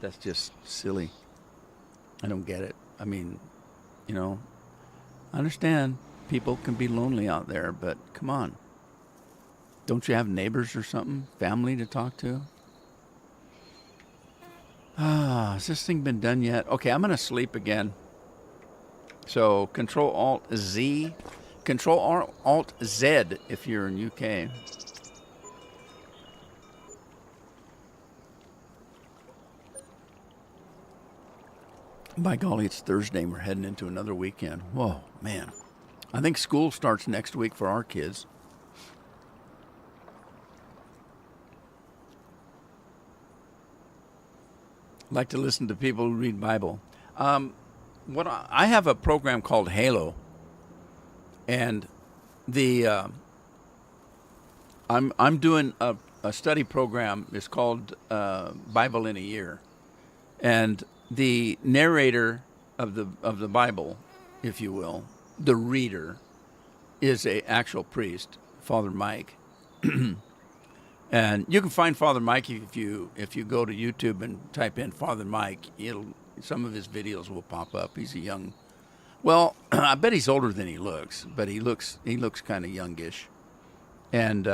That's just silly. I don't get it. I mean, you know, I understand people can be lonely out there, but come on. Don't you have neighbors or something, family to talk to? Has this thing been done yet? Okay, I'm gonna sleep again. So Control-Alt-Z. Control-Alt-Z if you're in UK. By golly, it's Thursday and we're heading into another weekend. Whoa, man. I think school starts next week for our kids. I like to listen to people who read Bible. I have a program called Halo. And I'm doing a study program. It's called Bible in a Year, and the narrator of the Bible, if you will, the reader, is a actual priest, Father Mike. And you can find Father Mike if you go to YouTube and type in Father Mike. Some of his videos will pop up. He's a young. Well, I bet he's older than he looks, but he looks kind of youngish, and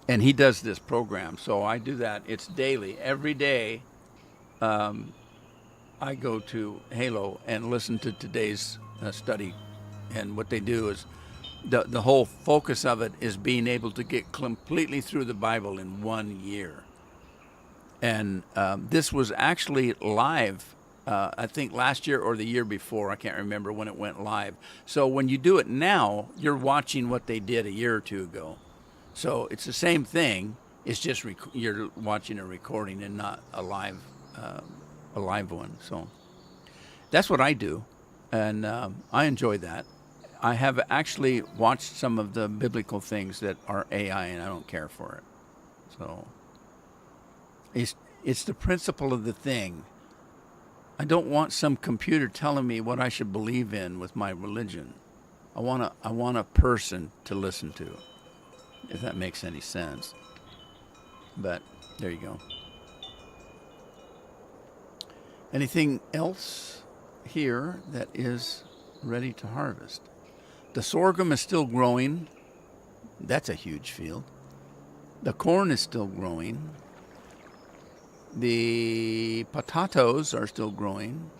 he does this program. So I do that. It's daily, every day. I go to Halo and listen to today's study, and what they do is the whole focus of it is being able to get completely through the Bible in 1 year, and this was actually live. I think last year or the year before, I can't remember when it went live. So when you do it now, you're watching what they did a year or two ago. So it's the same thing. It's just you're watching a recording and not a live one. So that's what I do, and I enjoy that. I have actually watched some of the biblical things that are AI, and I don't care for it. So it's the principle of the thing. I don't want some computer telling me what I should believe in with my religion. I want a person to listen to, if that makes any sense. But there you go. Anything else here that is ready to harvest? The sorghum is still growing. That's a huge field. The corn is still growing. The potatoes are still growing.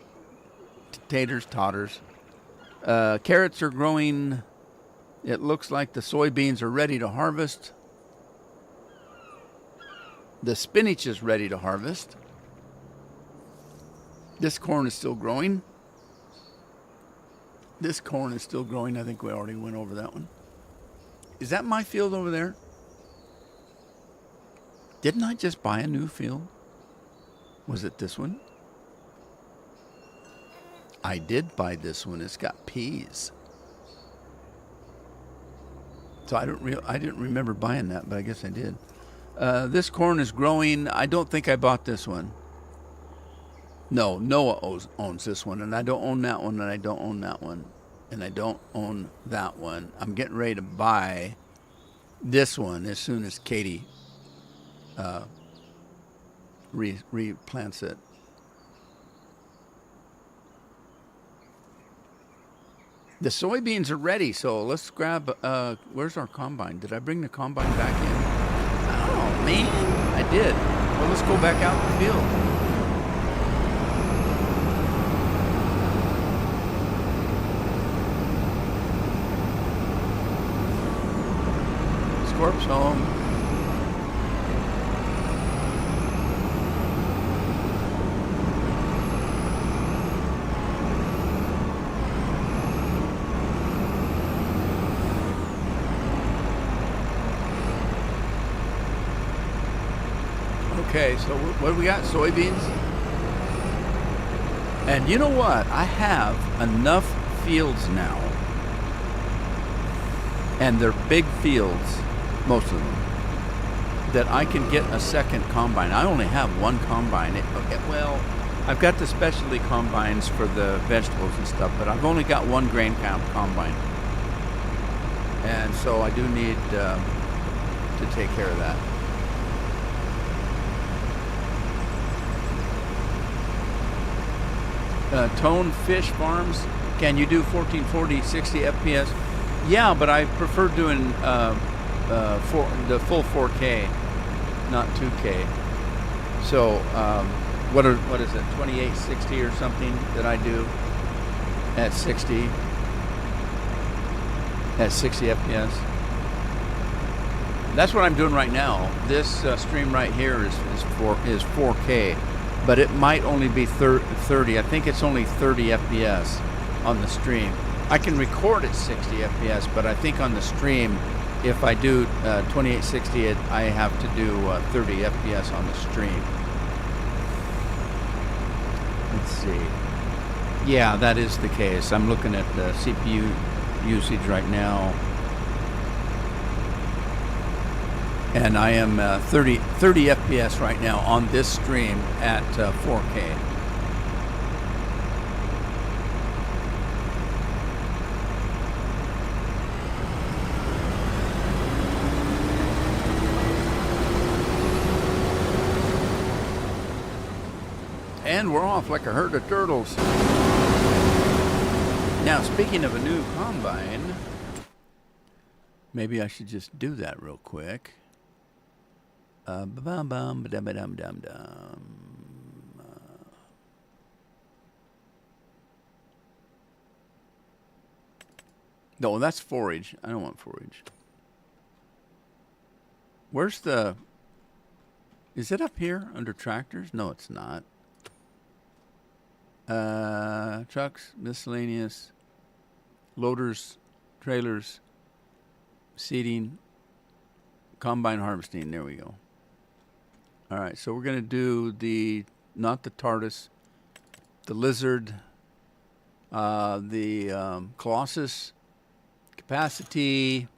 Taters, totters. Carrots are growing. It looks like the soybeans are ready to harvest. The spinach is ready to harvest. This corn is still growing. This corn is still growing. I think we already went over that one. Is that my field over there? Didn't I just buy a new field? Was it this one? I did buy this one. It's got peas. So I didn't remember buying that, but I guess I did. This corn is growing. I don't think I bought this one. No, Noah owns this one, and I don't own that one, and I don't own that one, and I don't own that one. I'm getting ready to buy this one as soon as Katie replants it. The soybeans are ready, so let's grab. Where's our combine? Did I bring the combine back in? Oh man, I did. Well, let's go back out in the field. Scorp's home. Okay, so what do we got? Soybeans? And you know what? I have enough fields now, and they're big fields, most of them, that I can get a second combine. I only have one combine. Well, I've got the specialty combines for the vegetables and stuff, but I've only got one grain combine. And so I do need to take care of that. Tone Fish Farms, can you do 1440 60 FPS? Yeah, but I prefer doing the full 4K, not 2K. So what is it, 2860 or something that I do at 60 FPS? That's what I'm doing right now. This stream right here is 4K. But it might only be 30. I think it's only 30 FPS on the stream. I can record at 60 FPS, but I think on the stream, if I do 2860, I have to do 30 FPS on the stream. Let's see. Yeah, that is the case. I'm looking at the CPU usage right now. And I am 30 FPS right now on this stream at 4K. And we're off like a herd of turtles. Now, speaking of a new combine, maybe I should just do that real quick. No, that's forage. I don't want forage. Where's the... Is it up here under tractors? No, it's not. Trucks, miscellaneous, loaders, trailers, seeding, combine harvesting. There we go. All right, so we're going to do not the TARDIS, the Lizard, the Colossus, capacity.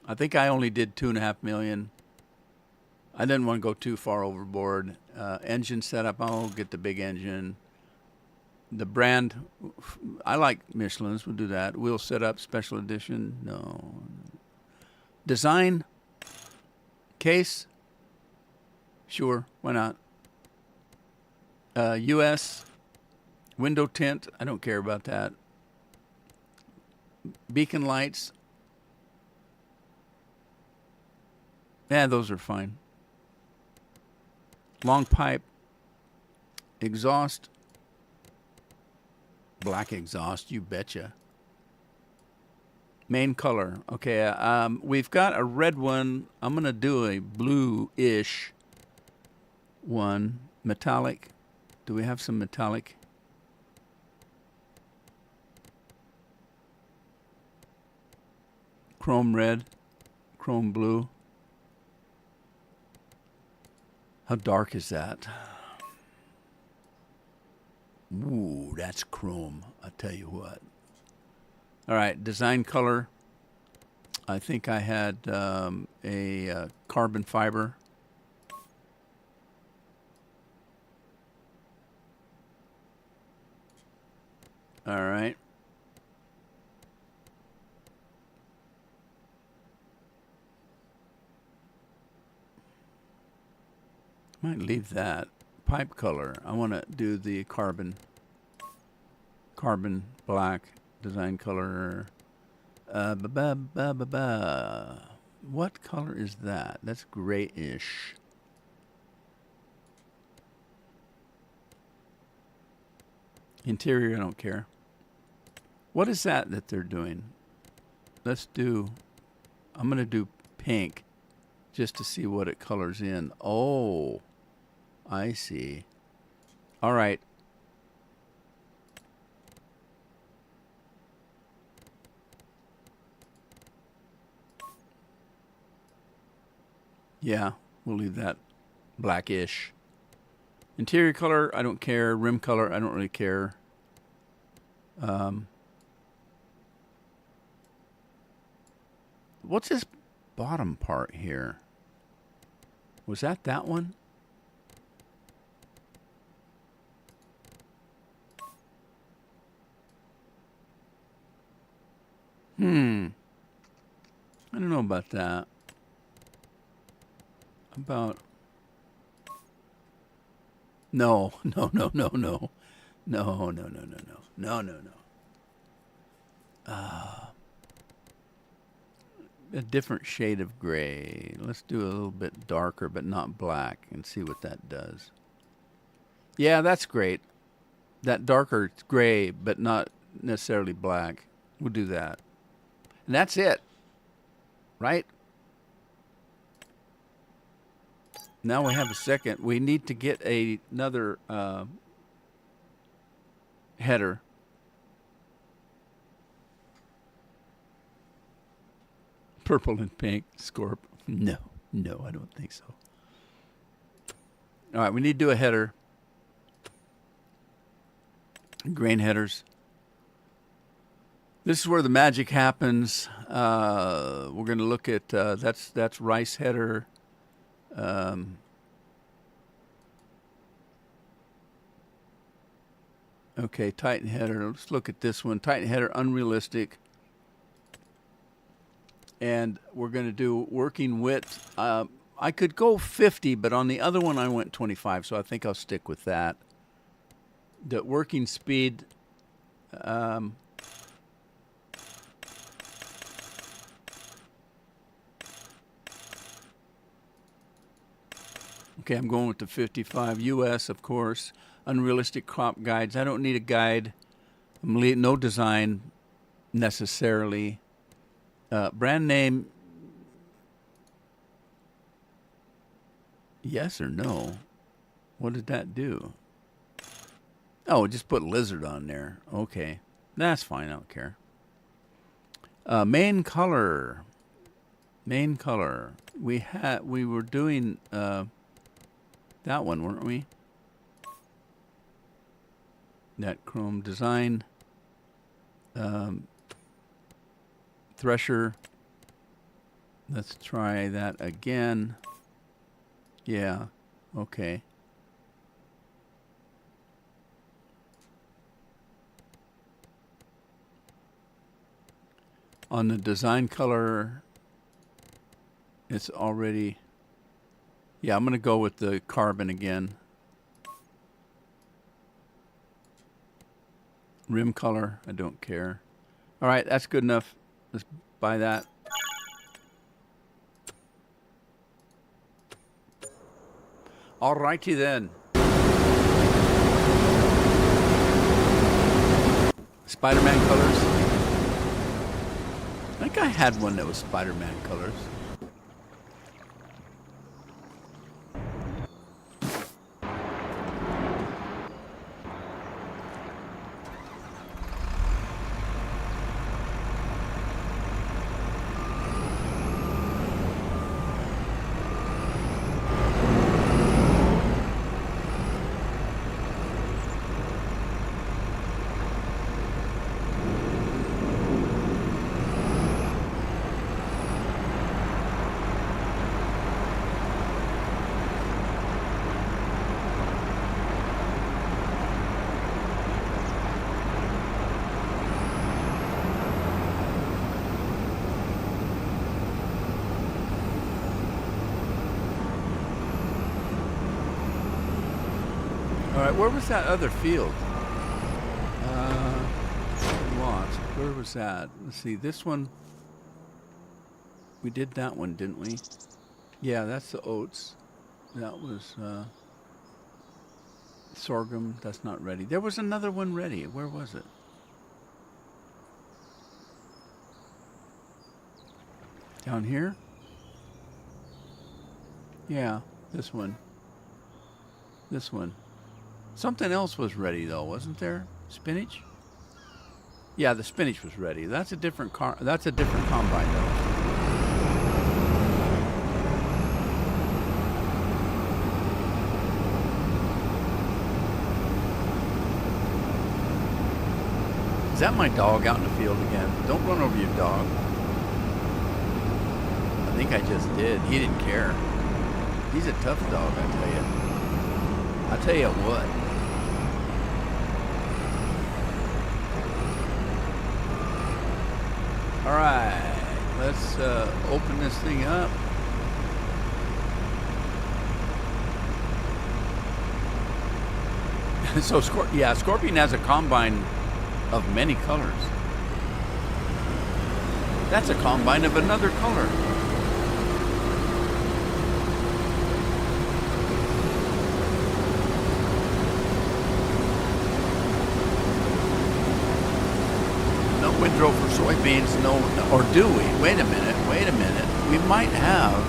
I think I only did 2.5 million. I didn't want to go too far overboard. Engine setup, I'll get the big engine. The brand, I like Michelin's, we'll do that. Wheel setup, special edition, no. Design, case, sure, why not? US, window tint, I don't care about that. Beacon lights, yeah, those are fine. Long pipe, exhaust, black exhaust, you betcha. Main color, okay. We've got a red one. I'm gonna do a blue-ish one, metallic. Do we have some metallic? Chrome red, chrome blue. How dark is that? Ooh, that's chrome. I'll tell you what. All right, design color. I think I had a carbon fiber. All right. Might leave that. Pipe color. I want to do the carbon black design color. What color is that? That's grayish. Interior, I don't care. What is that they're doing? Let's do, I'm going to do pink just to see what it colors in. Oh, I see. All right. Yeah, we'll leave that blackish. Interior color, I don't care. Rim color, I don't really care. What's this bottom part here? Was that one? I don't know about that. About... No. A different shade of gray. Let's do a little bit darker, but not black, and see what that does. Yeah, that's great. That darker gray, but not necessarily black. We'll do that. And that's it. Right? Now we have a second. We need to get another header. Purple and pink, Scorp. No, I don't think so. All right, we need to do a header. Grain headers. This is where the magic happens. We're going to look at, that's rice header. Okay, Titan header. Let's look at this one. Titan header, unrealistic. And we're going to do working width. I could go 50, but on the other one I went 25, so I think I'll stick with that. The working speed, okay, I'm going with the 55 US, of course. Unrealistic crop guides. I don't need a guide. No design necessarily. Brand name, yes or no? What did that do? Oh, just put lizard on there. Okay, that's fine. I don't care. Main color. We were doing that one, weren't we? That chrome design. Thresher. Let's try that again. Yeah. Okay. On the design color, it's already... Yeah, I'm going to go with the carbon again. Rim color, I don't care. All right, that's good enough. Let's buy that. All righty then. Spider-Man colors. I think I had one that was Spider-Man colors. All right, where was that other field? Lost. Where was that? Let's see. This one. We did that one, didn't we? Yeah, that's the oats. That was sorghum. That's not ready. There was another one ready. Where was it? Down here? Yeah, this one. This one. Something else was ready though, wasn't there? Spinach? Yeah, the spinach was ready. That's a different that's a different combine though. Is that my dog out in the field again? Don't run over your dog. I think I just did. He didn't care. He's a tough dog, I tell you. I tell you what. All right, let's open this thing up. So, Scorpion has a combine of many colors. That's a combine of another color. No windrow for soybeans, no, or do we? Wait a minute. We might have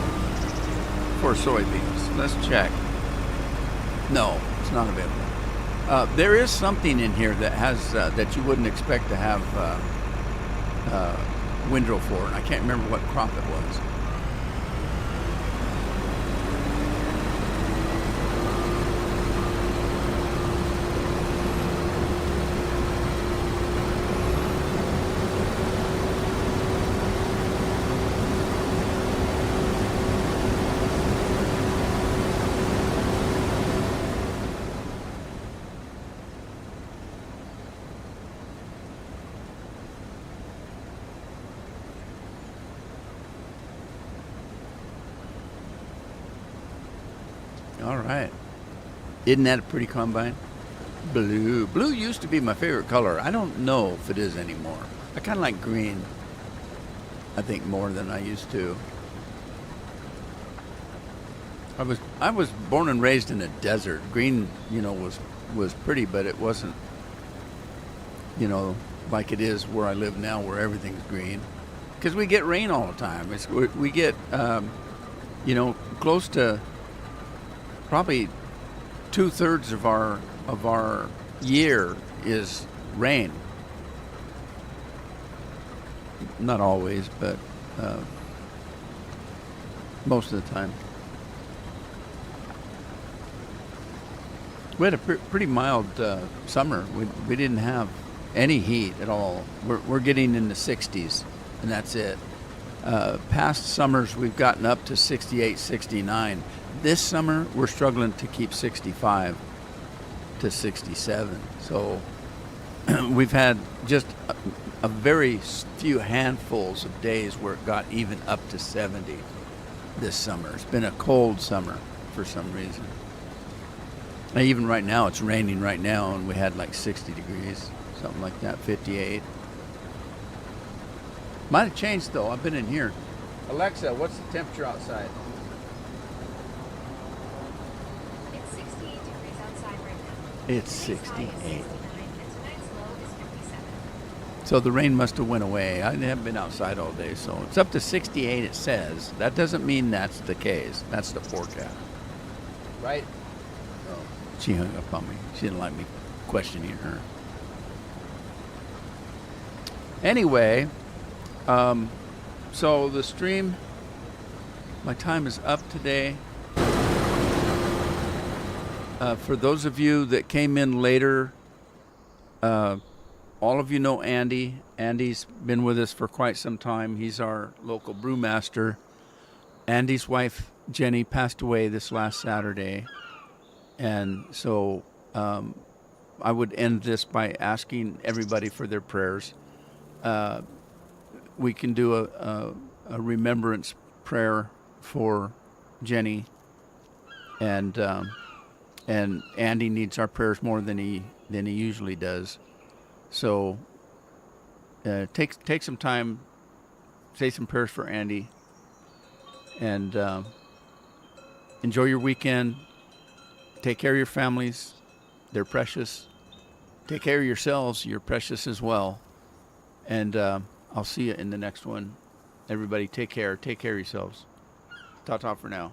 for soybeans. Let's check. No, it's not available. There is something in here that has that you wouldn't expect to have windrow for, and I can't remember what crop it was. All right. Isn't that a pretty combine? Blue. Blue used to be my favorite color. I don't know if it is anymore. I kind of like green, I think, more than I used to. I was born and raised in a desert. Green, was pretty, but it wasn't, like it is where I live now, where everything's green. Because we get rain all the time. We get, close to probably 2/3 of our year is rain. Not always, but most of the time. We had a pretty mild summer. We didn't have any heat at all. We're getting in the 60s, and that's it. Past summers, we've gotten up to 68, 69. This summer, we're struggling to keep 65 to 67. So we've had just a very few handfuls of days where it got even up to 70 this summer. It's been a cold summer for some reason. And even right now, it's raining right now, and we had like 60 degrees, something like that, 58. Might have changed, though. I've been in here. Alexa, what's the temperature outside? It's 68 degrees outside right now. It's Today's high is 68. 69, and tonight's low is 57. So the rain must have went away. I haven't been outside all day, so it's up to 68, it says. That doesn't mean that's the case. That's the forecast. Right? Oh. She hung up on me. She didn't like me questioning her. Anyway, so the stream, my time is up today. For those of you that came in later, all of you know Andy. Andy's been with us for quite some time. He's our local brewmaster. Andy's wife, Jenny, passed away this last Saturday. And so I would end this by asking everybody for their prayers. We can do a remembrance prayer for Jenny. And and Andy needs our prayers more than he usually does. So take some time, say some prayers for Andy, and enjoy your weekend. Take care of your families; they're precious. Take care of yourselves; you're precious as well. And I'll see you in the next one. Everybody, take care. Take care of yourselves. Ta-ta for now.